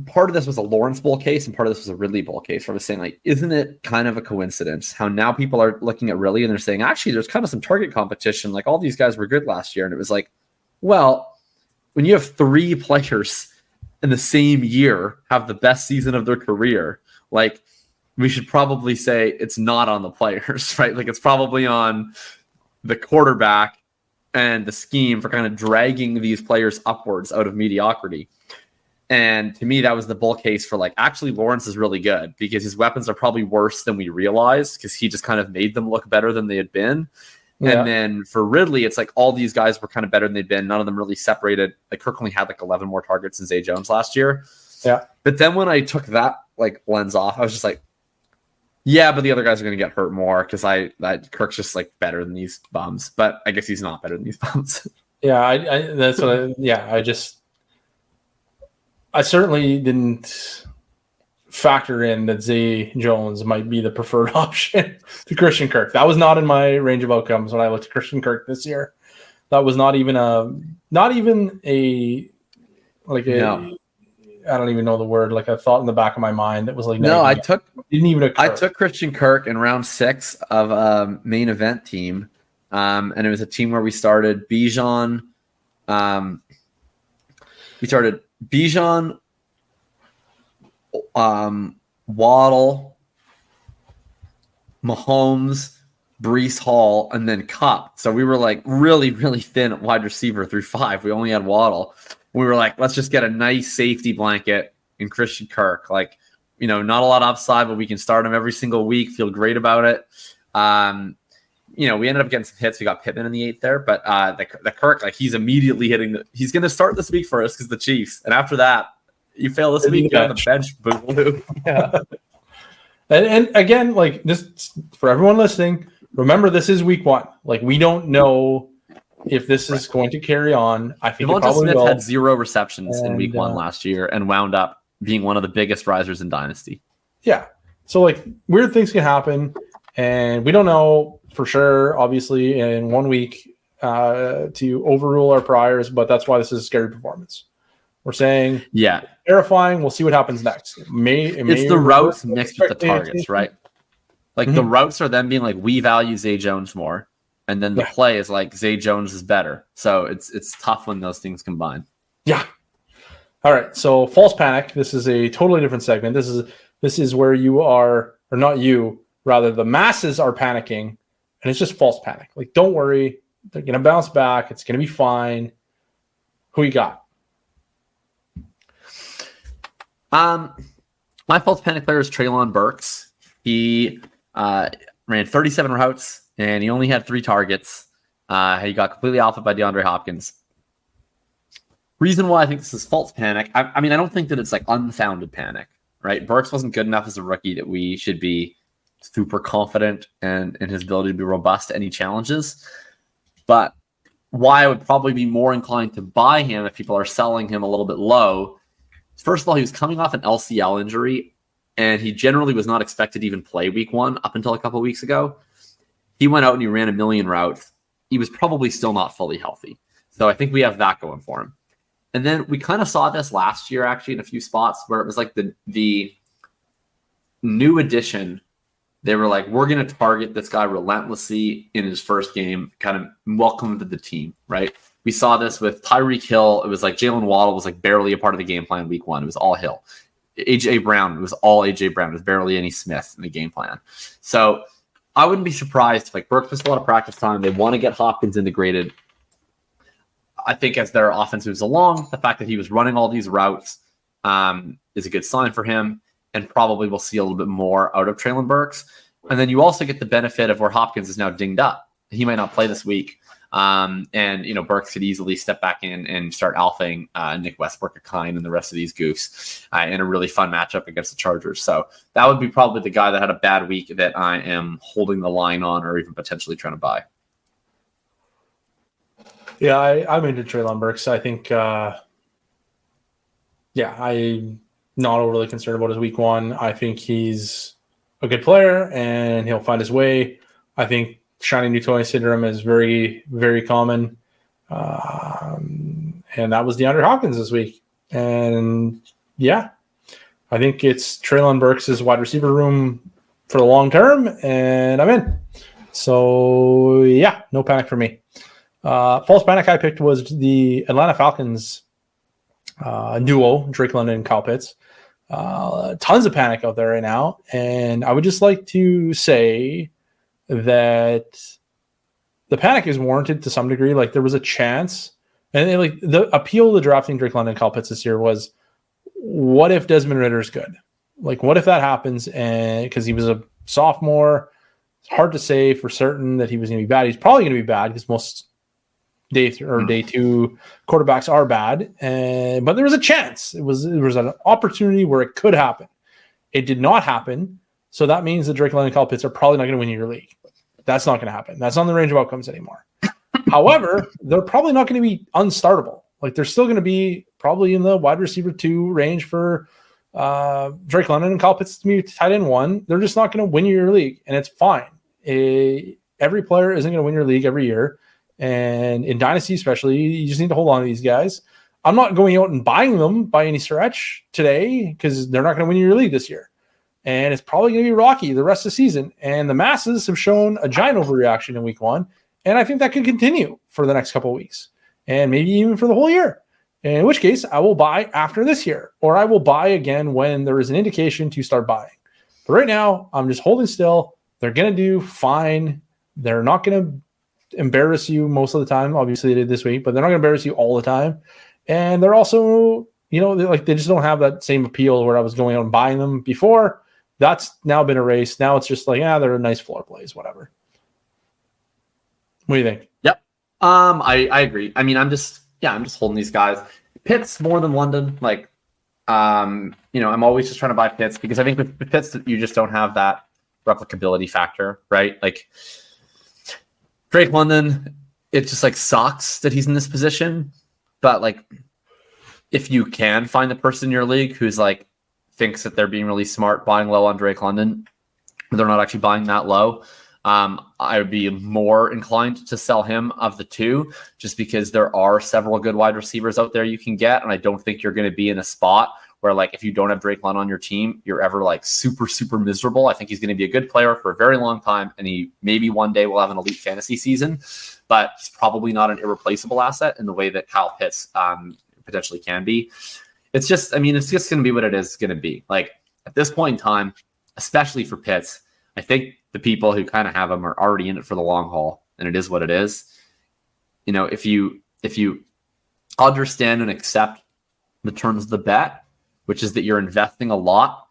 part of this was a Lawrence Bowl case and part of this was a Ridley Bowl case where I was saying, like, isn't it kind of a coincidence how now people are looking at Ridley and they're saying, actually, there's kind of some target competition. Like all these guys were good last year. And it was like, well, when you have 3 players in the same year have the best season of their career, like we should probably say it's not on the players, right? Like it's probably on the quarterback and the scheme for kind of dragging these players upwards out of mediocrity. And to me, that was the bull case for like, actually, Lawrence is really good because his weapons are probably worse than we realized because he just kind of made them look better than they had been. Yeah. And then for Ridley, it's like all these guys were kind of better than they'd been. None of them really separated. Like Kirk only had like 11 more targets than Zay Jones last year. Yeah. But then when I took that like lens off, I was just like, yeah, but the other guys are going to get hurt more because Kirk's just like better than these bums. But I guess he's not better than these bums. Yeah, that's what. I certainly didn't factor in that Zay Jones might be the preferred option to Christian Kirk. That was not in my range of outcomes when I looked at Christian Kirk this year. That was not even a I don't even know the word, like a thought in the back of my mind that was like, no, didn't even occur. I took Christian Kirk in round 6 of a main event team. And it was a team where we started Bijan. Bijan, Waddle, Mahomes, Breece Hall, and then Kupp. So we were like really, really thin at wide receiver through 5. We only had Waddle. We were like, let's just get a nice safety blanket in Christian Kirk. Like, you know, not a lot of upside, but we can start him every single week, feel great about it. You know, we ended up getting some hits. We got Pittman in the 8th there, but the Kirk, like he's immediately hitting he's going to start this week for us because the Chiefs. And after that, you fail this week, you're on the bench. Boo. Yeah. And again, like this for everyone listening, remember this is week 1. Like we don't know if this is going to carry on. I think Devonta Smith had 0 receptions in week 1 last year and wound up being one of the biggest risers in Dynasty. Yeah. So like weird things can happen, and we don't know for sure, obviously, in 1 week to overrule our priors, but that's why this is a scary performance. We're saying, terrifying. We'll see what happens next. It's the routes mixed with the targets, right? Like the routes are them being like, we value Zay Jones more, and then the play is like Zay Jones is better. So it's tough when those things combine. Yeah. All right. So false panic. This is a totally different segment. This is where you are, or not you, rather the masses are panicking. And it's just false panic. Like, don't worry. They're going to bounce back. It's going to be fine. Who you got? My false panic player is Treylon Burks. He ran 37 routes, and he only had 3 targets. He got completely alpha by DeAndre Hopkins. Reason why I think this is false panic, I mean, I don't think that it's like unfounded panic, right? Burks wasn't good enough as a rookie that we should be super confident in his ability to be robust to any challenges. But why I would probably be more inclined to buy him if people are selling him a little bit low. First of all, he was coming off an LCL injury, and he generally was not expected to even play week 1 up until a couple of weeks ago. He went out and he ran 1 million routes. He was probably still not fully healthy. So I think we have that going for him. And then we kind of saw this last year, actually, in a few spots where it was like the new addition. They were like, we're going to target this guy relentlessly in his first game, kind of welcome him to the team, right? We saw this with Tyreek Hill. It was like Jalen Waddle was like barely a part of the game plan week 1. It was all Hill. A.J. Brown, it was all A.J. Brown. It was barely any Smith in the game plan. So I wouldn't be surprised if like Burks missed a lot of practice time. They want to get Hopkins integrated. I think as their offense moves along, the fact that he was running all these routes is a good sign for him, and probably we'll see a little bit more out of Treylon Burks. And then you also get the benefit of where Hopkins is now dinged up. He might not play this week. And, you know, Burks could easily step back in and start alphing Nick Westbrook-Akine and the rest of these goofs in a really fun matchup against the Chargers. So that would be probably the guy that had a bad week that I am holding the line on or even potentially trying to buy. Yeah, I'm into Treylon Burks. I think, I'm not overly concerned about his week 1. I think he's a good player and he'll find his way. I think shiny new toy syndrome is very, very common. And that was DeAndre Hopkins this week. And I think it's Treylon Burks' wide receiver room for the long term, and I'm in. So no panic for me. False panic I picked was the Atlanta Falcons duo, Drake London and Kyle Pitts. Tons of panic out there right now. And I would just like to say that the panic is warranted to some degree. Like there was a chance, and like the appeal to drafting Drake London and Kyle Pitts this year was, what if Desmond Ridder is good? Like what if that happens? And because he was a sophomore, it's hard to say for certain that he was going to be bad. He's probably going to be bad because most day 2 quarterbacks are bad. But there was a chance. There was an opportunity where it could happen. It did not happen. So that means that Drake London and Kyle Pitts are probably not going to win your league. That's not going to happen. That's not in the range of outcomes anymore. However, they're probably not going to be unstartable. Like they're still going to be probably in the wide receiver 2 range for Drake London and Kyle Pitts to be tight end 1. They're just not going to win your league, and it's fine. Every player isn't going to win your league every year. And in Dynasty especially, you just need to hold on to these guys. I'm not going out and buying them by any stretch today because they're not going to win your league this year. And it's probably going to be rocky the rest of the season. And the masses have shown a giant overreaction in week 1. And I think that could continue for the next couple of weeks and maybe even for the whole year. In which case, I will buy after this year, or I will buy again when there is an indication to start buying. But right now, I'm just holding still. They're going to do fine. They're not going to embarrass you most of the time. Obviously, they did this week, but they're not going to embarrass you all the time. And they're also, they just don't have that same appeal where I was going out and buying them before. That's now been erased. Now it's just like, they're a nice floor plays, whatever. What do you think? Yep. I agree. I mean, I'm just holding these guys. Pitts more than London. Like, I'm always just trying to buy Pitts because I think with Pitts, you just don't have that replicability factor, right? Like Drake London, it just like sucks that he's in this position. But like, if you can find the person in your league who's like thinks that they're being really smart buying low on Drake London, they're not actually buying that low. I would be more inclined to sell him of the 2 just because there are several good wide receivers out there you can get. And I don't think you're going to be in a spot where like, if you don't have Drake London on your team, you're ever like super, super miserable. I think he's going to be a good player for a very long time. And he maybe one day will have an elite fantasy season, but he's probably not an irreplaceable asset in the way that Kyle Pitts potentially can be. It's just going to be what it is going to be. Like at this point in time, especially for Pitts, I think the people who kind of have him are already in it for the long haul, and it is what it is. If you understand and accept the terms of the bet, which is that you're investing a lot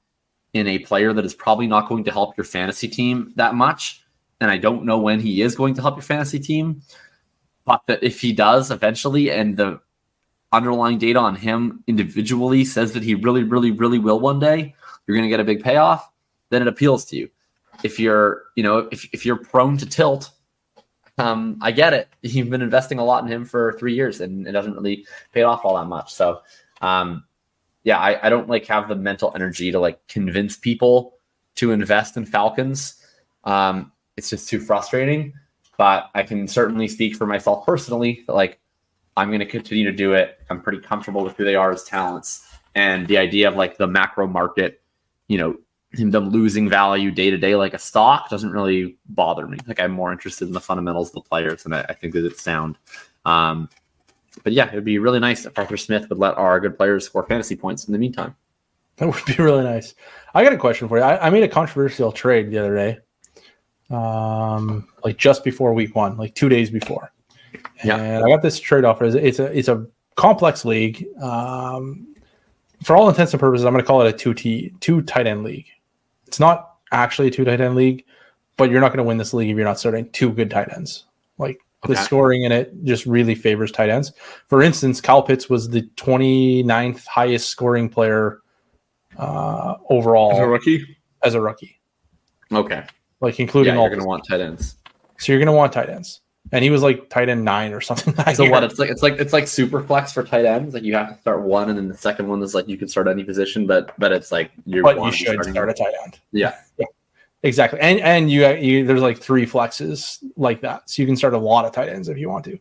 in a player that is probably not going to help your fantasy team that much, and I don't know when he is going to help your fantasy team, but that if he does eventually, and the underlying data on him individually says that he really, really, really will one day, you're going to get a big payoff, then it appeals to you. If you're, if you're prone to tilt, I get it. You've been investing a lot in him for 3 years and it doesn't really pay off all that much. So, I don't like have the mental energy to like convince people to invest in Falcons. It's just too frustrating, but I can certainly speak for myself personally that like, I'm going to continue to do it. I'm pretty comfortable with who they are as talents, and the idea of like the macro market, them losing value day to day like a stock doesn't really bother me. Like I'm more interested in the fundamentals of the players, and I think that it's sound. But yeah, it would be really nice if Arthur Smith would let our good players score fantasy points in the meantime. That would be really nice. I got a question for you. I made a controversial trade the other day, like just before week 1, like 2 days before. And I got this trade offer. It's a complex league. For all intents and purposes, I'm going to call it a two tight end league. It's not actually a 2 tight end league, but you're not going to win this league if you're not starting 2 good tight ends. Like the scoring in it just really favors tight ends. For instance, Kyle Pitts was the 29th highest scoring player overall as a rookie. Okay. Like including all. You're going to want tight ends. So you're going to want tight ends. And he was like tight end 9 or something. So what? It's like super flex for tight ends. Like you have to start one, and then the second one is like you can start any position, but it's like you should start a tight end. Yeah, exactly. And you there's like 3 flexes like that, so you can start a lot of tight ends if you want to.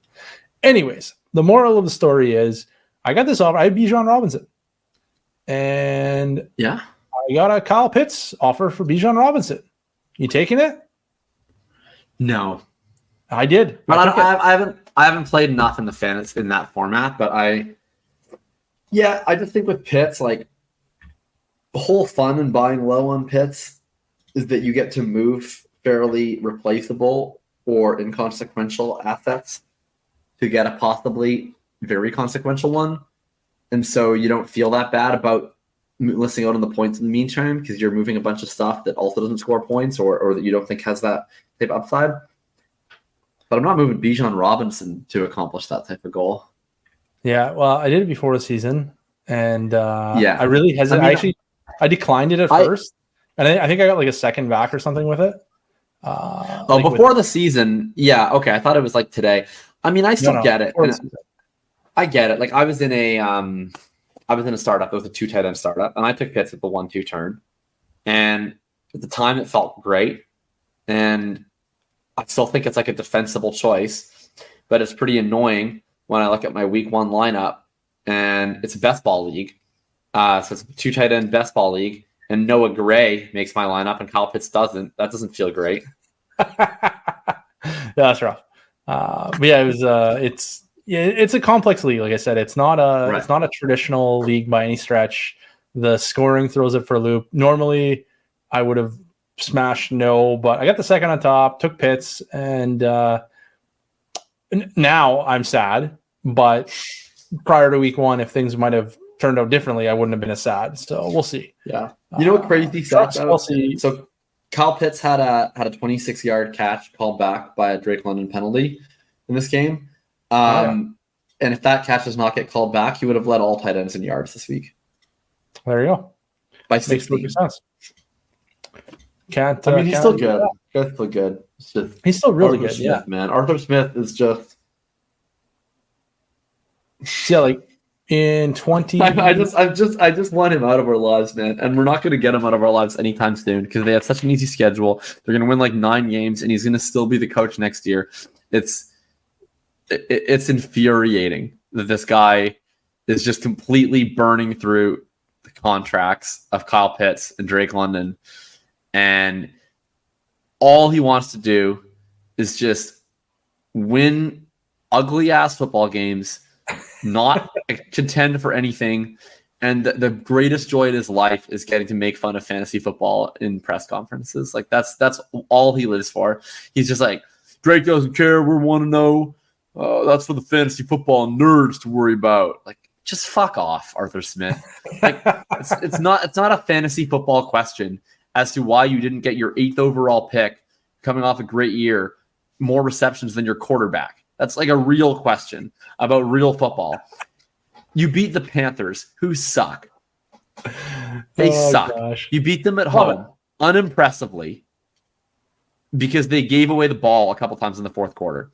Anyways, the moral of the story is I got this offer. I had Bijan Robinson, and I got a Kyle Pitts offer for Bijan Robinson. You taking it? No. I did. I haven't played enough in the fantasy in that format, but Yeah, I just think with Pitts, like the whole fun in buying low on Pitts is that you get to move fairly replaceable or inconsequential assets to get a possibly very consequential one. And so you don't feel that bad about listing out on the points in the meantime because you're moving a bunch of stuff that also doesn't score points or that you don't think has that type of upside. But I'm not moving Bijan Robinson to accomplish that type of goal. Yeah, well, I did it before the season, and I really hesitated. I declined it at first, and I think I got like a second back or something with it. Before the season, yeah, okay. I thought it was like today. I mean, I still get it. I get it. Like I was in a startup. It was a 2 tight end startup, and I took Pitts at the 1-2 turn. And at the time, it felt great, and I still think it's like a defensible choice, but it's pretty annoying when I look at my week 1 lineup, and it's a best ball league. So it's a 2 tight end best ball league, and Noah Gray makes my lineup, and Kyle Pitts doesn't. That doesn't feel great. Yeah, that's rough. But yeah, it was. It's a complex league. Like I said, it's not a traditional league by any stretch. The scoring throws it for a loop. Normally, I would have smashed no, but I got the second on top, took Pitts, and now I'm sad. But prior to week 1, if things might have turned out differently, I wouldn't have been as sad. So we'll see. Yeah, you know what crazy sucks? We'll see. So Kyle Pitts had a 26-yard catch called back by a Drake London penalty in this game. And if that catch does not get called back, he would have led all tight ends in yards this week. There you go. By 60. Can't. I mean, he's still good. He's still good. He's still really Arthur good. Smith, man. Arthur Smith is just. Yeah, like in 20. I just want him out of our lives, man. And we're not going to get him out of our lives anytime soon because they have such an easy schedule. They're going to win like 9 games, and he's going to still be the coach next year. It's infuriating that this guy is just completely burning through the contracts of Kyle Pitts and Drake London. And all he wants to do is just win ugly ass football games, not contend for anything. And the greatest joy in his life is getting to make fun of fantasy football in press conferences. Like that's all he lives for. He's just like, Drake doesn't care. We want to know. That's for the fantasy football nerds to worry about. Like, just fuck off, Arthur Smith. Like, it's not a fantasy football question as to why you didn't get your 8th overall pick coming off a great year, more receptions than your quarterback. That's like a real question about real football. You beat the Panthers, who suck. They suck. Gosh. You beat them at home unimpressively because they gave away the ball a couple times in the fourth quarter.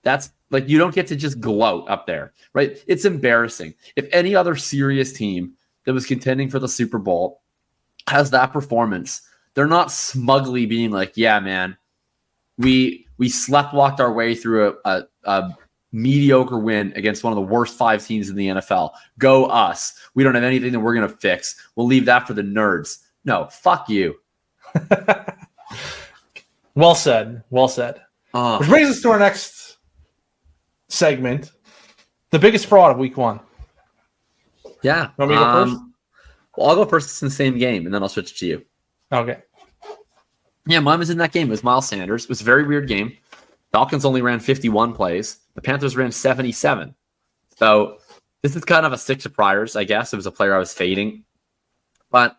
That's like, you don't get to just gloat up there, right? It's embarrassing. If any other serious team that was contending for the Super Bowl has that performance, they're not smugly being like, yeah, man, we sleptwalked our way through a mediocre win against one of the worst 5 teams in the NFL. Go us. We don't have anything that we're going to fix. We'll leave that for the nerds. No, fuck you. Well said. Well said. Which brings us to our next segment, the biggest fraud of week 1. Yeah. Want me to go first? Well, I'll go first. It's in the same game, and then I'll switch to you. Okay. Yeah, mine was in that game. It was Miles Sanders. It was a very weird game. Falcons only ran 51 plays. The Panthers ran 77. So this is kind of a stick to priors, I guess. It was a player I was fading. But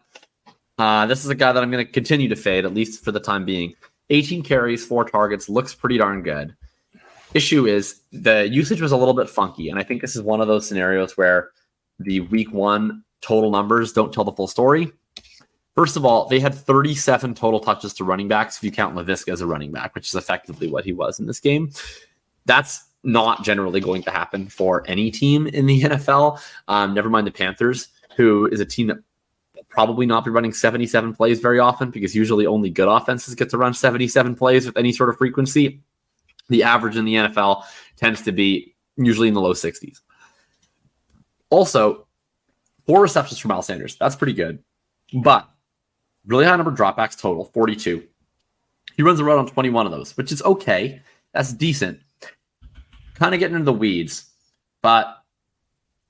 this is a guy that I'm going to continue to fade, at least for the time being. 18 carries, 4 targets, looks pretty darn good. Issue is the usage was a little bit funky, and I think this is one of those scenarios where the week 1 total numbers don't tell the full story. First of all, they had 37 total touches to running backs if you count Laviska as a running back, which is effectively what he was in this game. That's not generally going to happen for any team in the NFL. Never mind the Panthers, who is a team that will probably not be running 77 plays very often because usually only good offenses get to run 77 plays with any sort of frequency. The average in the NFL tends to be usually in the low 60s. Also, 4 receptions for Miles Sanders. That's pretty good. But really high number of dropbacks total, 42. He runs a route on 21 of those, which is okay. That's decent. Kind of getting into the weeds. But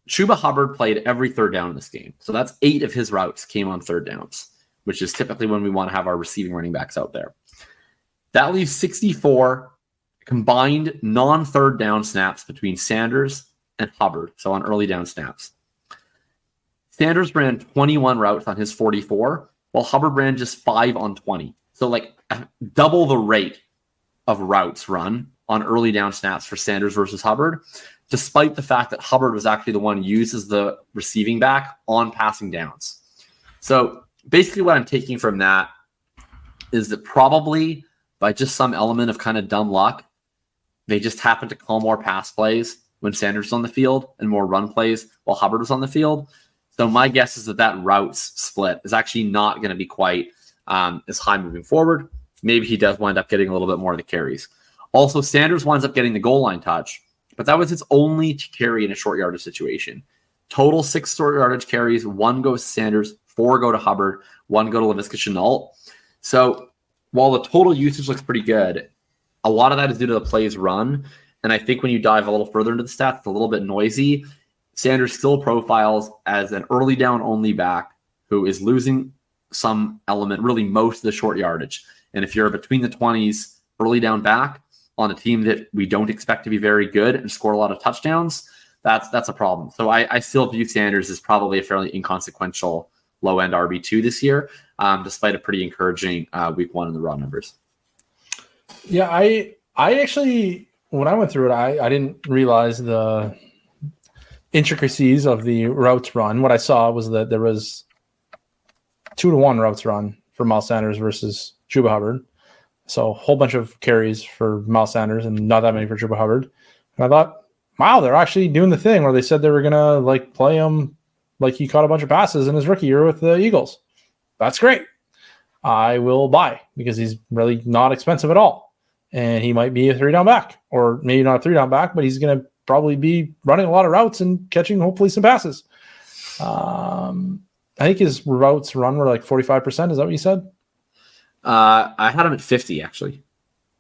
Chuba Hubbard played every third down in this game. So that's 8 of his routes came on third downs, which is typically when we want to have our receiving running backs out there. That leaves 64 combined non-third down snaps between Sanders and Hubbard, so on early down snaps. Sanders ran 21 routes on his 44, while Hubbard ran just 5 on 20. So like double the rate of routes run on early down snaps for Sanders versus Hubbard, despite the fact that Hubbard was actually the one used as the receiving back on passing downs. So basically what I'm taking from that is that probably by just some element of kind of dumb luck, they just happened to call more pass plays when Sanders was on the field and more run plays while Hubbard was on the field. So my guess is that routes split is actually not going to be quite as high moving forward. Maybe he does wind up getting a little bit more of the carries. Also, Sanders winds up getting the goal line touch, but that was his only carry in a short yardage situation. Total 6 short yardage carries, 1 goes to Sanders, 4 go to Hubbard, 1 go to Laviska Shenault. So while the total usage looks pretty good, a lot of that is due to the plays run. And I think when you dive a little further into the stats, it's a little bit noisy. Sanders still profiles as an early down only back who is losing some element, really most of the short yardage. And if you're between the 20s early down back on a team that we don't expect to be very good and score a lot of touchdowns, that's a problem. So I still view Sanders as probably a fairly inconsequential low-end RB2 this year, despite a pretty encouraging week 1 in the raw numbers. Yeah, I actually, when I went through it, I didn't realize the intricacies of the routes run. What I saw was that there was 2-to-1 routes run for Miles Sanders versus Chuba Hubbard. So a whole bunch of carries for Miles Sanders and not that many for Chuba Hubbard. And I thought, wow, they're actually doing the thing where they said they were going to like play him like he caught a bunch of passes in his rookie year with the Eagles. That's great. I will buy because he's really not expensive at all. And he might be a 3-down back, or maybe not a 3-down back, but he's going to probably be running a lot of routes and catching hopefully some passes. I think his routes run were like 45%. Is that what you said? I had him at 50 actually.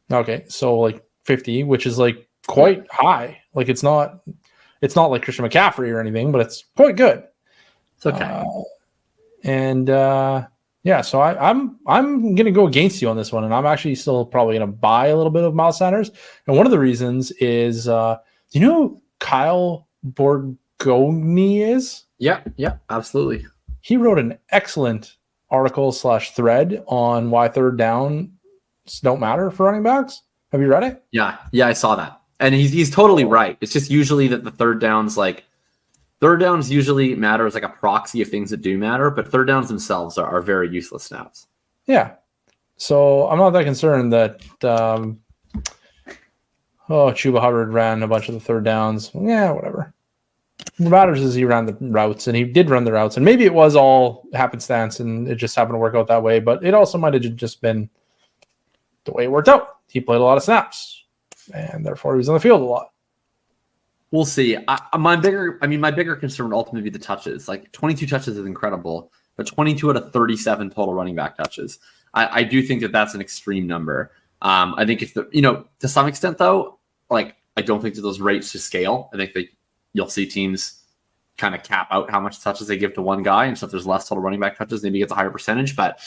Okay. So like 50, which is like quite high. Like it's not like Christian McCaffrey or anything, but it's quite good. It's okay. Yeah, so I'm going to go against you on this one, and I'm actually still probably going to buy a little bit of Miles Sanders. And one of the reasons is, do you know who Kyle Borgoni is? Yeah, absolutely. He wrote an excellent article/thread on why third downs don't matter for running backs. Have you read it? Yeah, I saw that. And he's totally right. It's just usually that the third downs usually matter as like a proxy of things that do matter, but third downs themselves are very useless snaps. Yeah. So I'm not that concerned that Chuba Hubbard ran a bunch of the third downs. Yeah, whatever. What matters is he ran the routes, and he did run the routes. And maybe it was all happenstance and it just happened to work out that way, but it also might have just been the way it worked out. He played a lot of snaps, and therefore he was on the field a lot. We'll see. My bigger concern would ultimately be the touches. Like 22 touches is incredible, but 22 out of 37 total running back touches. I do think that that's an extreme number. I think to some extent though, like I don't think that those rates to scale. I think you'll see teams kind of cap out how much touches they give to one guy, and so if there's less total running back touches, maybe it's a higher percentage. But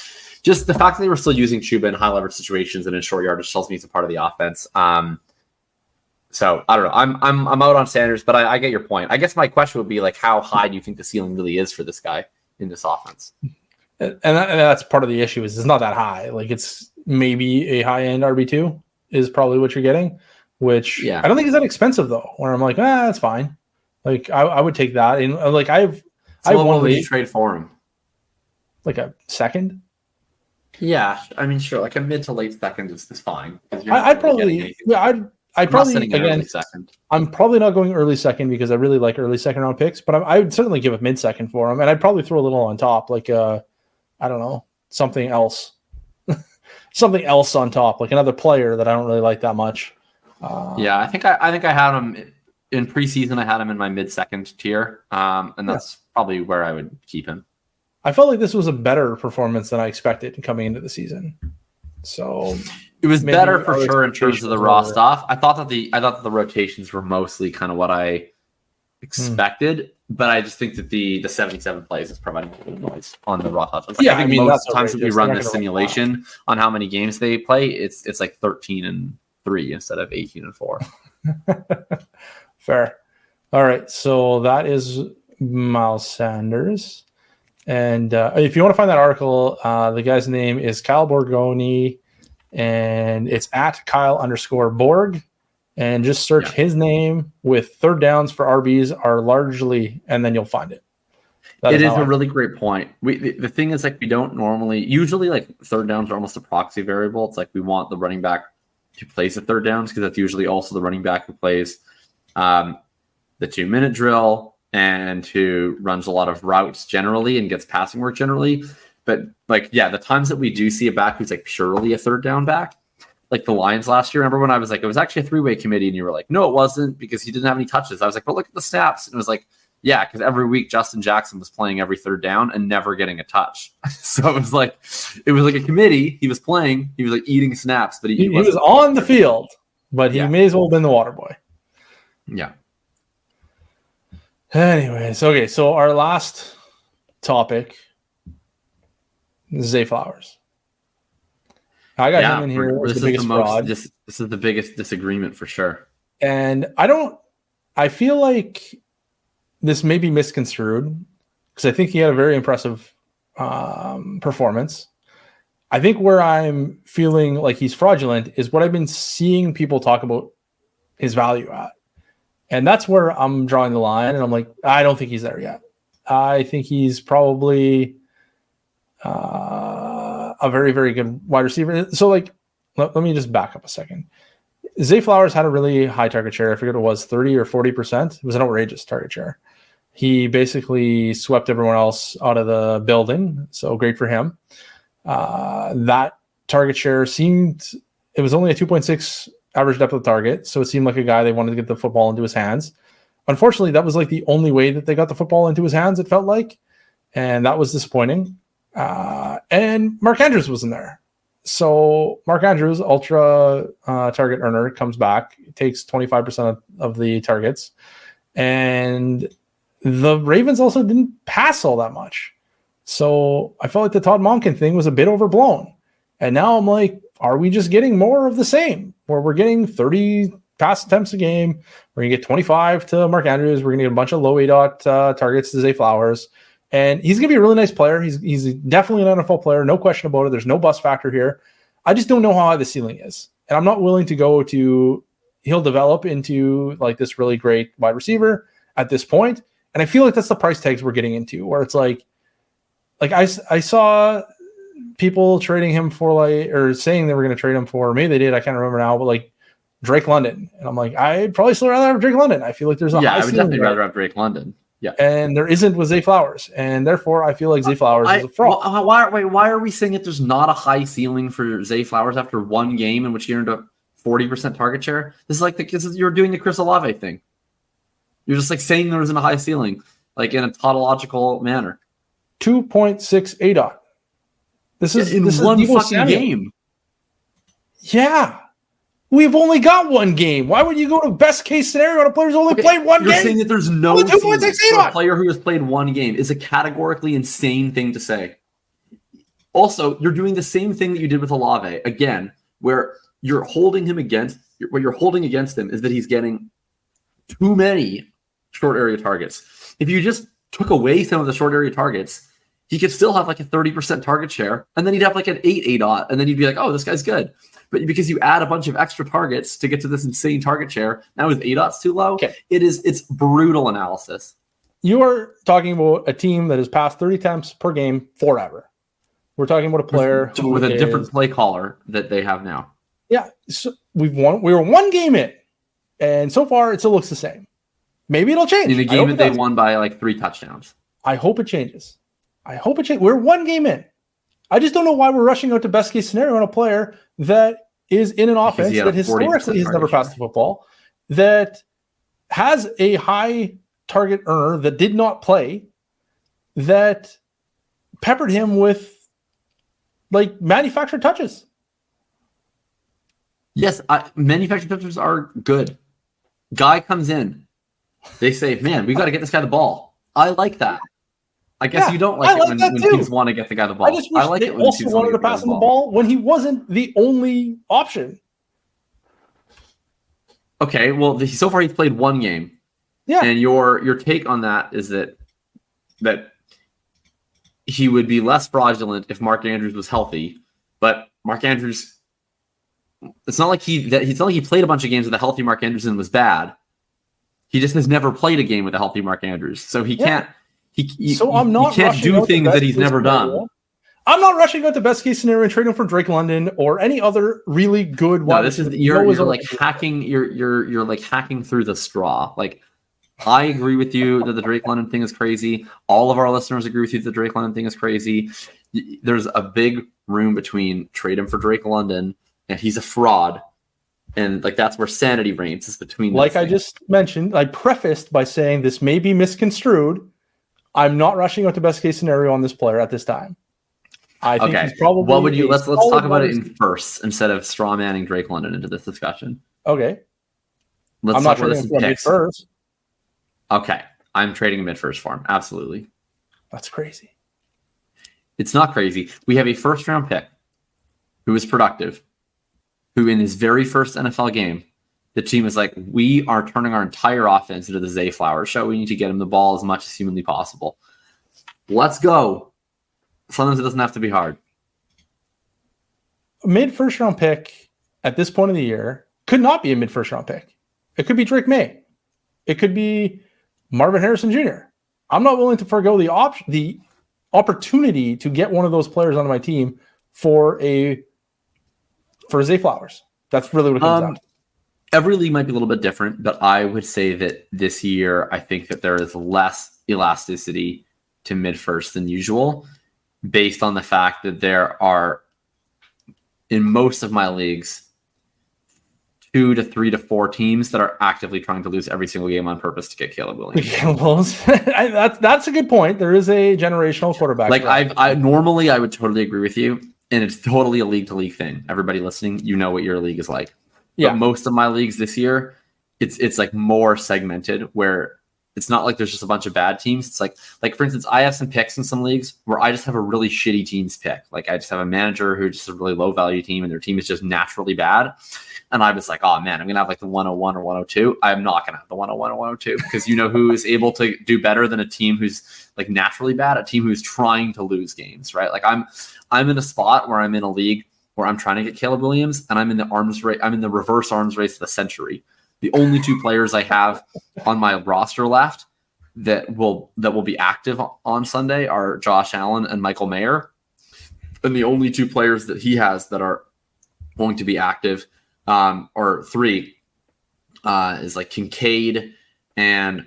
just the fact that they were still using Chuba in high leverage situations and in short yardage tells me it's a part of the offense. So I don't know. I'm out on Sanders, but I get your point. I guess my question would be like, how high do you think the ceiling really is for this guy in this offense? And that's part of the issue is it's not that high. Like it's maybe a high end RB2 is probably what you're getting, which I don't think is that expensive though. Where I'm like, that's fine. Like I would take that. And like I've one way to trade for him, like a second. Yeah, I mean, sure, like a mid to late second is fine. I'd probably again second. I'm probably not going early second because I really like early second round picks, but I would certainly give a mid second for him, and I'd probably throw a little on top, like I don't know, something else on top, like another player that I don't really like that much. I think I had him in preseason. I had him in my mid second tier, and that's probably where I would keep him. I felt like this was a better performance than I expected coming into the season. So it was better for sure in terms of the raw stuff. I thought that the rotations were mostly kind of what I expected, But I just think that the 77 plays is providing a little noise on the raw touchdowns. Yeah, I think most that's times that we outrageous. run They're this not gonna run simulation on how many games they play, it's like 13-3 instead of 18-4. Fair. All right, so that is Miles Sanders. And if you want to find that article, the guy's name is Kyle Borgoni, and it's at Kyle_Borg. And just search his name with third downs for RBs are largely, and then you'll find it. It is a really great point. The thing is, like, we don't usually like third downs are almost a proxy variable. It's like we want the running back who plays the third downs because that's usually also the running back who plays the 2-minute drill and who runs a lot of routes generally and gets passing work generally. But like, the times that we do see a back who's like purely a third down back, like the Lions last year. Remember when I was like, it was actually a 3-way committee, and you were like, no, it wasn't because he didn't have any touches. I was like, but look at the snaps. And it was like, yeah, because every week Justin Jackson was playing every third down and never getting a touch. So it was like a committee. He was playing. He was like eating snaps, but he was on the field, but he may as well have been the water boy. Yeah. Anyways, okay, so our last topic, Zay Flowers. I got him in here as the biggest fraud. This is the biggest disagreement for sure. And I feel like this may be misconstrued because I think he had a very impressive performance. I think where I'm feeling like he's fraudulent is what I've been seeing people talk about his value at. And that's where I'm drawing the line. And I'm like, I don't think he's there yet. I think he's probably a very, very good wide receiver. So, like, let me just back up a second. Zay Flowers had a really high target share. I forget what it was, 30 or 40%. It was an outrageous target share. He basically swept everyone else out of the building. So great for him. That target share it was only a 2.6 average depth of target. So it seemed like a guy they wanted to get the football into his hands. Unfortunately, that was like the only way that they got the football into his hands, it felt like. And that was disappointing. And Mark Andrews wasn't there. So Mark Andrews, ultra target earner, comes back, takes 25% of the targets. And the Ravens also didn't pass all that much. So I felt like the Todd Monken thing was a bit overblown. And now I'm like, are we just getting more of the same? Where we're getting 30 pass attempts a game. We're going to get 25 to Mark Andrews. We're going to get a bunch of low ADOT targets to Zay Flowers. And he's going to be a really nice player. He's definitely an NFL player. No question about it. There's no bust factor here. I just don't know how high the ceiling is. And I'm not willing to go to he'll develop into like this really great wide receiver at this point. And I feel like that's the price tags we're getting into, where it's like I saw people trading him for or saying they were going to trade him for, maybe they did, I can't remember now, but like Drake London. And I'm like, I'd probably still rather have Drake London. I feel like there's a high I would definitely rather have Drake London. Yeah. And there isn't with Zay Flowers. And therefore I feel like Zay Flowers is a fraud. Why are we saying that there's not a high ceiling for Zay Flowers after one game in which he earned a 40% target share? This is like you're doing the Chris Olave thing. You're just like saying there isn't a high ceiling, like in a tautological manner. 2.6 ADOT. This is one fucking game. Yeah. We've only got one game. Why would you go to best case scenario on a player who's only played one game? You're saying that there's no ceiling for a player who has played one game is a categorically insane thing to say. Also, you're doing the same thing that you did with Olave again, where you're holding him against. What you're holding against him is that he's getting too many short area targets. If you just took away some of the short area targets, he could still have like a 30% target share, and then he'd have like an 8 ADOT, and then you'd be like, oh, this guy's good. But because you add a bunch of extra targets to get to this insane target share, now his ADOT's too low. Okay. It's brutal analysis. You are talking about a team that has passed 30 attempts per game forever. We're talking about a player with a different play caller that they have now. Yeah, so we were one game in, and so far it still looks the same. Maybe it'll change. In a game that they won by like 3 touchdowns. I hope it changes. We're one game in. I just don't know why we're rushing out to best case scenario on a player that is in an offense that historically has never passed the football, that has a high target earner that did not play, that peppered him with like manufactured touches. Yes, manufactured touches are good. Guy comes in. They say, man, we got to get this guy the ball. I like that. I guess you don't like it when teams want to get the guy the ball. I like it when also teams wanted to pass him the ball when he wasn't the only option. Okay, well, so far he's played one game. Yeah. And your take on that is that he would be less fraudulent if Mark Andrews was healthy, but Mark Andrews, it's not like he played a bunch of games with a healthy Mark Andrews and was bad. He just has never played a game with a healthy Mark Andrews, so he can't. He can't do things that he's never done. I'm not rushing out the best case scenario and trading for Drake London or any other really good one. No, this is you're like hacking. You're like hacking through the straw. Like, I agree with you that the Drake London thing is crazy. All of our listeners agree with you that the Drake London thing is crazy. There's a big room between trade him for Drake London and he's a fraud. And like that's where sanity reigns, is between. Like I just mentioned, I prefaced by saying this may be misconstrued. I'm not rushing out the best case scenario on this player at this time. I think he's probably. What would you? Let's talk about it in first instead of straw manning Drake London into this discussion. Okay. I'm not trading him mid first. Okay, I'm trading a mid first for him. Absolutely. That's crazy. It's not crazy. We have a first round pick who is productive, who in his very first NFL game, the team is like, we are turning our entire offense into the Zay Flowers show. We need to get him the ball as much as humanly possible. Let's go. Sometimes it doesn't have to be hard. A mid first round pick at this point of the year could not be a mid first round pick. It could be Drake May. It could be Marvin Harrison Jr. I'm not willing to forego the opportunity to get one of those players onto my team for Zay Flowers. That's really what it comes down to. Every league might be a little bit different, but I would say that this year, I think that there is less elasticity to mid-first than usual, based on the fact that there are, in most of my leagues, 2 to 3 to 4 teams that are actively trying to lose every single game on purpose to get Caleb Williams. That's a good point. There is a generational quarterback. Like I normally I would totally agree with you, and it's totally a league to league thing. Everybody listening, you know what your league is like. Yeah. But most of my leagues this year, it's like more segmented, where it's not like there's just a bunch of bad teams. It's like for instance, I have some picks in some leagues where I just have a really shitty team's pick. Like I just have a manager who's just a really low value team and their team is just naturally bad. And I was like, oh man, I'm going to have like the 101 or 102. I'm not going to have the 101 or 102 because you know who is able to do better than a team who's like naturally bad, a team who's trying to lose games, right? Like I'm in a spot where I'm in a league where I'm trying to get Caleb Williams and I'm in the arms race. I'm in the reverse arms race of the century. The only 2 players I have on my roster left that will be active on Sunday are Josh Allen and Michael Mayer. And the only 2 players that he has that are going to be active, or 3, is like Kincaid and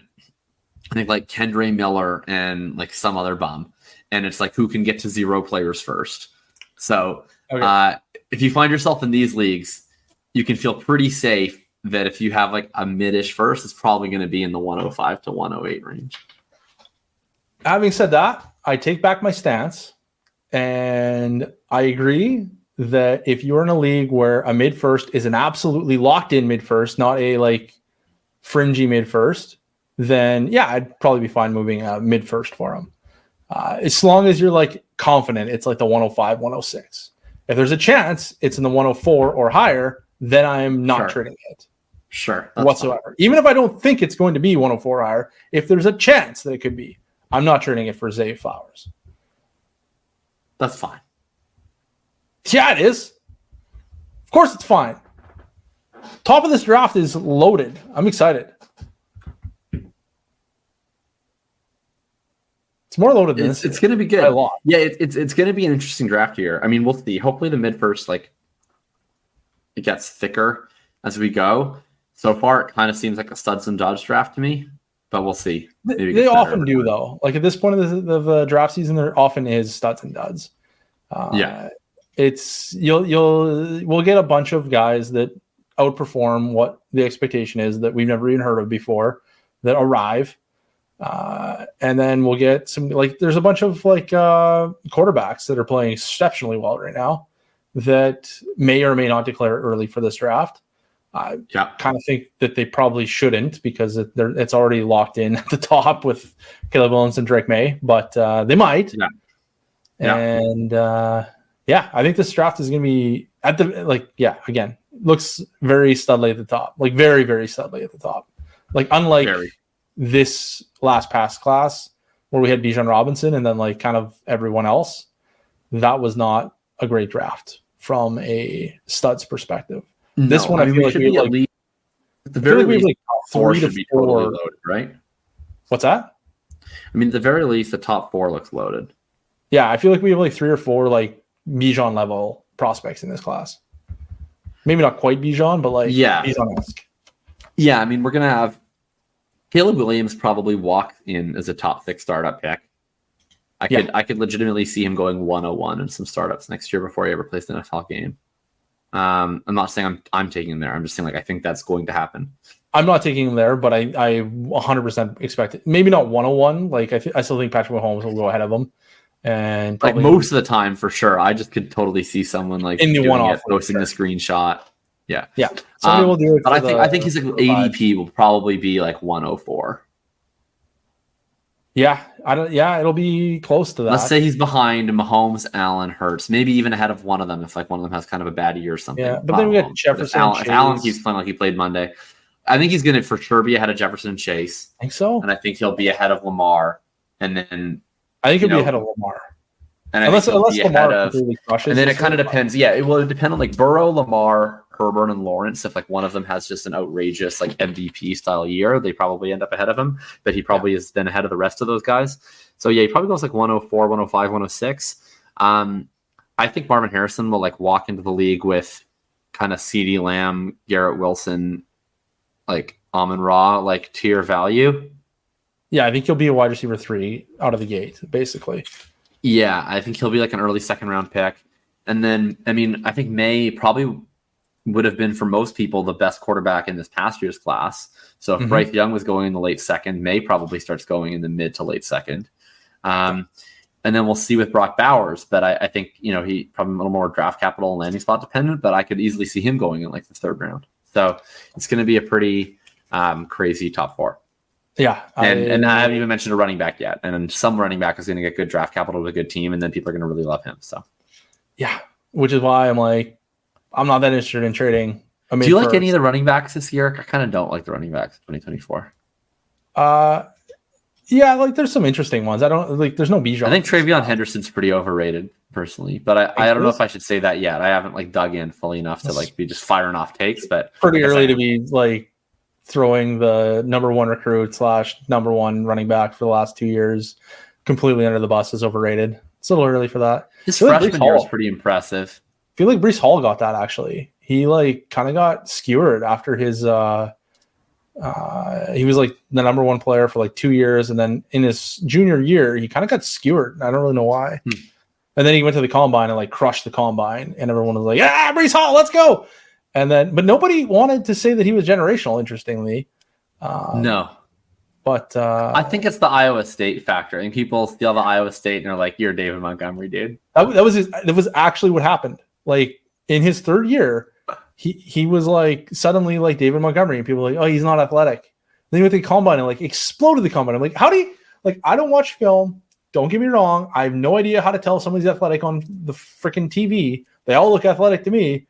I think like Kendre Miller and like some other bum. And it's like who can get to 0 players first. So if you find yourself in these leagues, you can feel pretty safe that if you have like a mid-ish first, it's probably going to be in the 105 to 108 range. Having said that, I take back my stance, and I agree that if you're in a league where a mid-first is an absolutely locked-in mid-first, not a like fringy mid-first, then yeah, I'd probably be fine moving a mid-first for him. As long as you're like confident it's like the 105, 106. If there's a chance it's in the 104 or higher, then I'm not trading it. Sure. Whatsoever. Fine. Even if I don't think it's going to be 104 or higher, if there's a chance that it could be, I'm not trading it for Zay Flowers. That's fine. Yeah, it is. Of course it's fine. Top of this draft is loaded. I'm excited. It's more loaded than this. It's going to be good. Yeah, it's going to be an interesting draft year. I mean, we'll see. Hopefully the mid-first, like, it gets thicker as we go. So far, it kind of seems like a studs and duds draft to me, but we'll see. They often do, though. Like, at this point of the draft season, there often is studs and duds. It's we'll get a bunch of guys that outperform what the expectation is that we've never even heard of before that arrive. And then we'll get some, like, there's a bunch of like quarterbacks that are playing exceptionally well right now that may or may not declare early for this draft. I kind of think that they probably shouldn't because it's already locked in at the top with Caleb Williams and Drake May, but they might. And I think this draft is going to be again, looks very studly at the top, like very, very studly at the top. Like unlike this last past class where we had Bijan Robinson and then like kind of everyone else, that was not a great draft from a studs perspective. No, this one, I feel like we at least, at the very least, like 4 should be totally loaded, right? What's that? I mean, at the very least, the top 4 looks loaded. Yeah, I feel like we have like 3 or 4 like Bijan level prospects in this class. Maybe not quite Bijan, but like Bijan-esque. Yeah, I mean, we're gonna have Caleb Williams probably walk in as a top 6 startup pick. I could legitimately see him going 101 in some startups next year before he ever plays the NFL game. I'm not saying I'm taking him there. I'm just saying like I think that's going to happen. I'm not taking him there, but I 100% expect it. Maybe not 101. Like I still think Patrick Mahomes will go ahead of him, and like most of the time for sure. I just could totally see someone like in the one-off posting the screenshot. Yeah. Somebody will do it. But I think his ADP will probably be like 104. Yeah, it'll be close to that. Let's say he's behind Mahomes, Allen, Hurts, maybe even ahead of one of them if like one of them has kind of a bad year or something. Yeah, but then we got Jefferson. If Allen keeps playing like he played Monday, I think he's going to for sure be ahead of Jefferson and Chase. I think so, and I think he'll be ahead of Lamar, and then I think he'll be ahead of Lamar. And unless Lamar completely crushes, and then it kind of depends. Yeah, it will depend on like Burrow, Lamar, Herbert, and Lawrence. If like one of them has just an outrageous like MVP style year, they probably end up ahead of him. But he probably is then ahead of the rest of those guys. So yeah, he probably goes like 104, 105, 106. I think Marvin Harrison will like walk into the league with kind of CeeDee Lamb, Garrett Wilson, like Amon-Ra, like tier value. Yeah, I think he'll be a wide receiver 3 out of the gate, basically. Yeah, I think he'll be like an early second round pick. And then, I mean, I think May probably would have been for most people the best quarterback in this past year's class. So if Bryce Young was going in the late second, May probably starts going in the mid to late second. And then we'll see with Brock Bowers. But I think, he probably a little more draft capital and landing spot dependent, but I could easily see him going in like the 3rd round. So it's going to be a pretty crazy top 4. Yeah. And I haven't even mentioned a running back yet. And then some running back is going to get good draft capital with a good team, and then people are going to really love him. So, yeah, which is why I'm like, I'm not that interested in trading. Do you like any of the running backs this year? I kind of don't like the running backs in 2024. Yeah, like there's some interesting ones. I don't like, there's no Bijan. I think TreVeyon Henderson's pretty overrated personally, but I don't know if I should say that yet. I haven't like dug in fully enough to like be just firing off takes, but pretty early to be like throwing the number 1 recruit / number 1 running back for the last 2 years completely under the bus is overrated. It's a little early for that. His freshman year was pretty impressive. I feel like Breece Hall got that actually. He like kind of got skewered after his he was like the number 1 player for like 2 years, and then in his junior year he kind of got skewered. I don't really know why. And then he went to the combine and like crushed the combine, and everyone was like, Breece Hall, let's go. And then, but nobody wanted to say that he was generational, interestingly. No. But I think it's the Iowa State factor. I think people steal the Iowa State and they're like, you're David Montgomery, dude. That was actually what happened. Like in his 3rd year, he was like suddenly like David Montgomery, and people were like, oh, he's not athletic. Then he went to the combine and like exploded the combine. I'm like, how do you like? I don't watch film. Don't get me wrong. I have no idea how to tell somebody's athletic on the freaking TV. They all look athletic to me.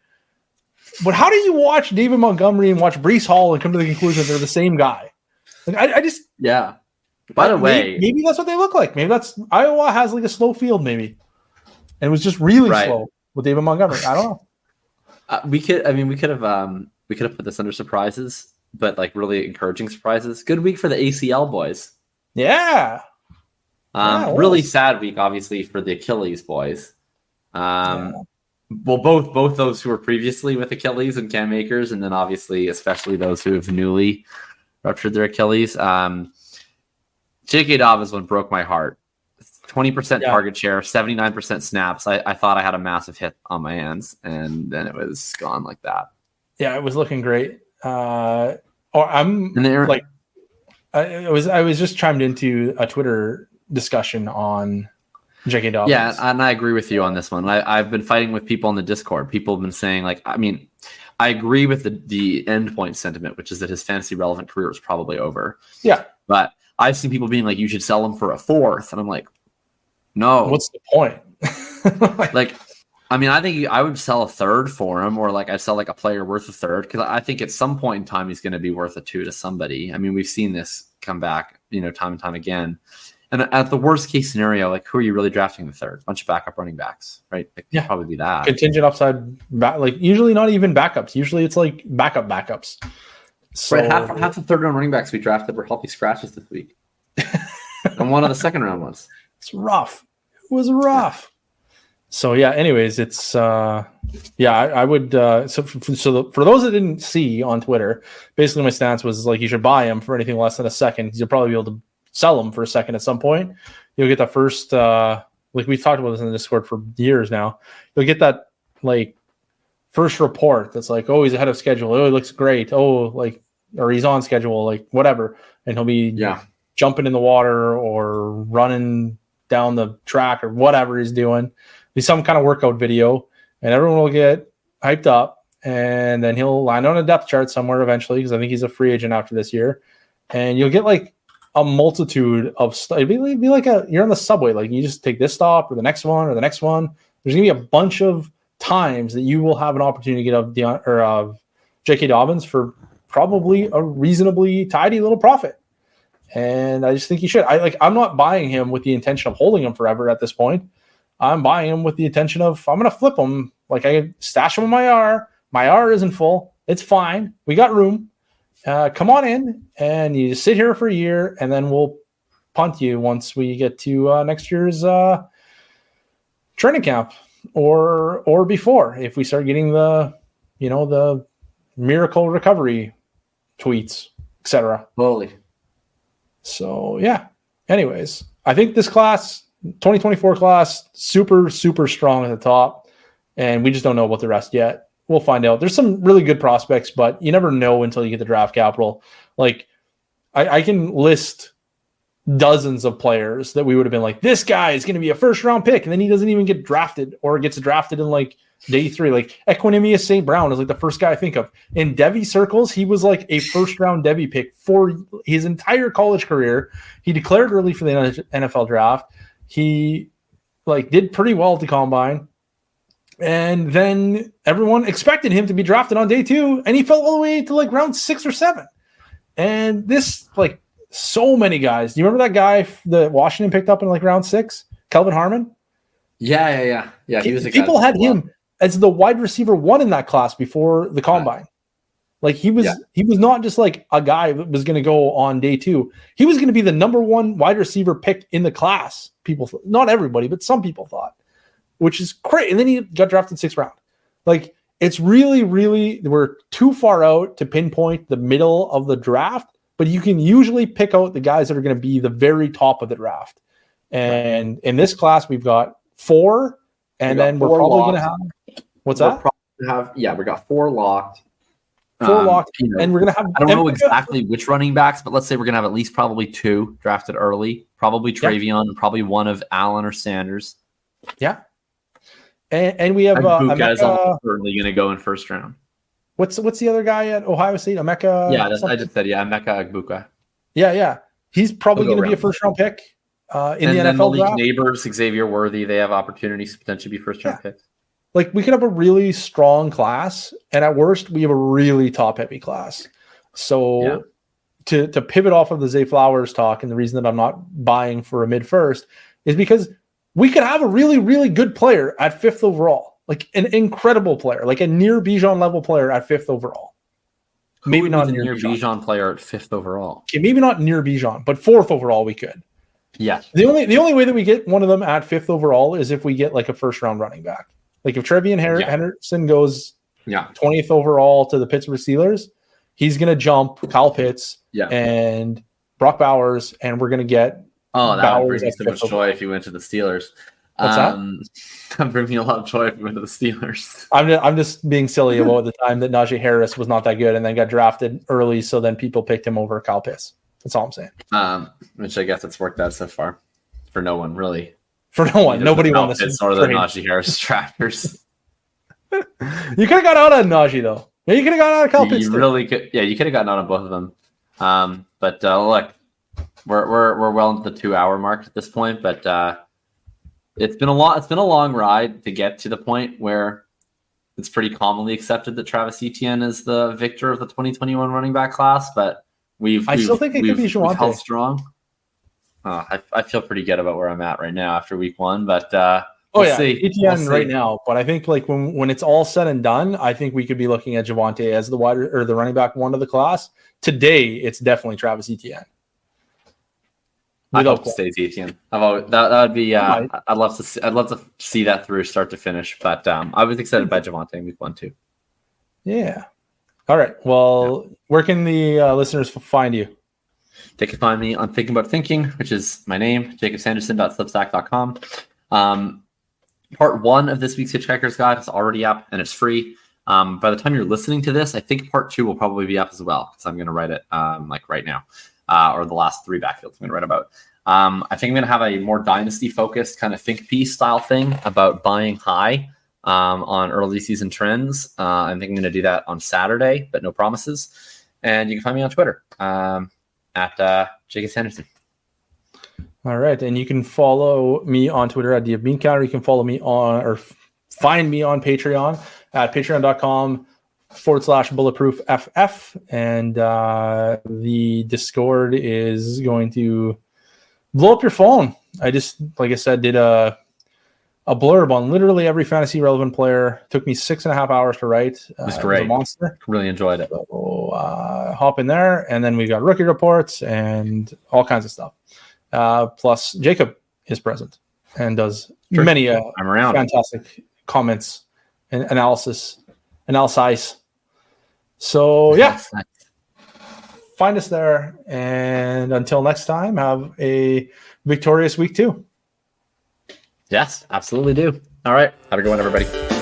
But how do you watch David Montgomery and watch Breece Hall and come to the conclusion they're the same guy? Like I just By the way, maybe that's what they look like. Maybe that's Iowa has like a slow field, maybe, and it was just really slow with David Montgomery. I don't know. We could have put this under surprises, but like really encouraging surprises. Good week for the ACL boys. Yeah. Really sad week, obviously, for the Achilles boys. Well, both those who were previously with Achilles and Cam Akers, and then obviously, especially those who have newly ruptured their Achilles. J.K. Dobbins one broke my heart. 20% target share, 79% snaps. I thought I had a massive hit on my hands, and then it was gone like that. Yeah, it was looking great. I was just chimed into a Twitter discussion on J.K. Dobbins. Yeah, and I agree with you on this one. I've been fighting with people on the Discord. People have been saying, like, I mean, I agree with the endpoint sentiment, which is that his fantasy relevant career is probably over. Yeah. But I've seen people being like, you should sell him for a fourth. And I'm like, no. What's the point? Like, I mean, I think I would sell a third for him, or like I'd sell like a player worth a third, because I think at some point in time he's going to be worth a 2 to somebody. I mean, we've seen this come back, time and time again. And at the worst case scenario, like, who are you really drafting the third? A bunch of backup running backs, right? It could probably be that. Contingent upside, like usually not even backups. Usually it's like backups. So right, half the third round running backs we drafted were healthy scratches this week. And one of the second round ones. It's rough. It was rough. So yeah, anyways, it's I would for those that didn't see on Twitter, basically my stance was like you should buy him for anything less than a second, because you'll probably be able to sell him for a second at some point. You'll get that first like we've talked about this in the Discord for years now. You'll get that like first report that's like, oh, he's ahead of schedule, oh, he looks great, oh, like, or he's on schedule, like whatever, and he'll be jumping in the water or running down the track or whatever he's doing. Be some kind of workout video, and everyone will get hyped up, and then he'll line on a depth chart somewhere eventually, because I think he's a free agent after this year, and you'll get like a multitude of stuff. It'd be like you're on the subway, like you just take this stop or the next one or the next one. There's gonna be a bunch of times that you will have an opportunity to get of J.K. Dobbins for probably a reasonably tidy little profit. And I just think you should. I'm not buying him with the intention of holding him forever at this point. I'm buying him with the intention of I'm going to flip him. Like I stash him in my R. My R isn't full. It's fine. We got room. Come on in, and you just sit here for a year, and then we'll punt you once we get to next year's training camp or before, if we start getting the miracle recovery tweets, etc. Holy. So yeah. Anyways, I think this class, 2024 class, super, super strong at the top, and we just don't know about the rest yet. We'll find out. There's some really good prospects, but you never know until you get the draft capital. Like I can list dozens of players that we would have been like, this guy is going to be a first round pick, and then he doesn't even get drafted, or gets drafted in like day 3. Like Equinemius St. Brown is like the first guy I think of. In Devy circles, he was like a first round Devy pick for his entire college career. He declared early for the NFL draft. He like did pretty well at the combine. And then everyone expected him to be drafted on day 2, and he fell all the way to like round 6 or 7. And this, like, so many guys. Do you remember that guy that Washington picked up in like round 6, Kelvin Harmon? Yeah. He was. People had him as the wide receiver 1 in that class before the combine. Like he was not just like a guy that was going to go on day 2. He was going to be the number 1 wide receiver pick in the class. People, not everybody, but some people thought. Which is great. And then he got drafted 6th round. Like, it's really, really, we're too far out to pinpoint the middle of the draft, but you can usually pick out the guys that are going to be the very top of the draft. And in this class, we've got 4, and then we're probably going to have, what's that? We got 4 locked. 4 locked, and we're going to have, I don't know exactly which running backs, but let's say we're going to have at least probably 2 drafted early, probably Travion, and probably one of Allen or Sanders. Yeah. And we have Emeka is certainly going to go in first round. What's the other guy at Ohio State? Emeka? Yeah, I just said Emeka Egbuka. Yeah. He's probably going to be a first round pick in the NFL draft. Neighbors, Xavier Worthy, they have opportunities to potentially be first round picks. Like we could have a really strong class, and at worst, we have a really top heavy class. So to pivot off of the Zay Flowers talk, and the reason that I'm not buying for a mid first is because we could have a really, really good player at 5th overall, like an incredible player, like a near Bijan level player at 5th overall. Maybe not near Bijan player at 5th overall. Okay, maybe not near Bijan, but 4th overall we could. Yeah. The only way that we get one of them at 5th overall is if we get like a first round running back. Like if Trevian Henderson goes 20th overall to the Pittsburgh Steelers, he's going to jump Kyle Pitts and Brock Bowers, and we're going to get. Oh, that would bring me so much joy if you went to the Steelers. What's that? That would bring me a lot of joy if you went to the Steelers. I'm just being silly about the time that Najee Harris was not that good and then got drafted early, so then people picked him over Kyle Pitts. That's all I'm saying. Which I guess it's worked out so far for no one, really. For no one. Nobody won this. Pitts or the Najee Harris drafters. You could have got out of Najee, though. Yeah, you could have gotten out of Kyle Pitts. You really could. Yeah, you could have gotten out of both of them. But look, we're well into the 2-hour mark at this point. But it's been a long ride to get to the point where it's pretty commonly accepted that Travis Etienne is the victor of the 2021 running back class. But I still think it could be Javonte. We've held strong. I feel pretty good about where I'm at right now after week 1. But we'll see. Etienne right now. But I think like when it's all said and done, I think we could be looking at Javonte as the running back 1 of the class. Today, it's definitely Travis Etienne. I hope it stays Etienne. That would be. I'd love to see that through start to finish. But I was excited by Javonte in week 1 too. Yeah. All right. Well, where can the listeners find you? They can find me on Thinking About Thinking, which is my name, jacobsanderson.substack.com. Part 1 of this week's Hitchhiker's Guide is already up and it's free. By the time you're listening to this, I think part 2 will probably be up as well because I'm going to write it like right now, or the last 3 backfields I'm going to write about. I think I'm going to have a more Dynasty focused kind of think piece style thing about buying high on early season trends. I think I'm going to do that on Saturday, but no promises. And you can find me on Twitter at Jacob Sanderson. All right. And you can follow me on Twitter at DFBeanCounter. You can follow me on or find me on Patreon at patreon.com/bulletproofff. And the Discord is going to blow up your phone. I just, like I said, did a blurb on literally every fantasy relevant player. It took me 6.5 hours to write. It was great. It was a monster. Really enjoyed it. So hop in there. And then we've got rookie reports and all kinds of stuff. Plus Jacob is present and does many I'm around. Fantastic comments and analysis. So yeah, find us there. And until next time, have a victorious week 2. Yes, absolutely do. All right. Have a good one, everybody.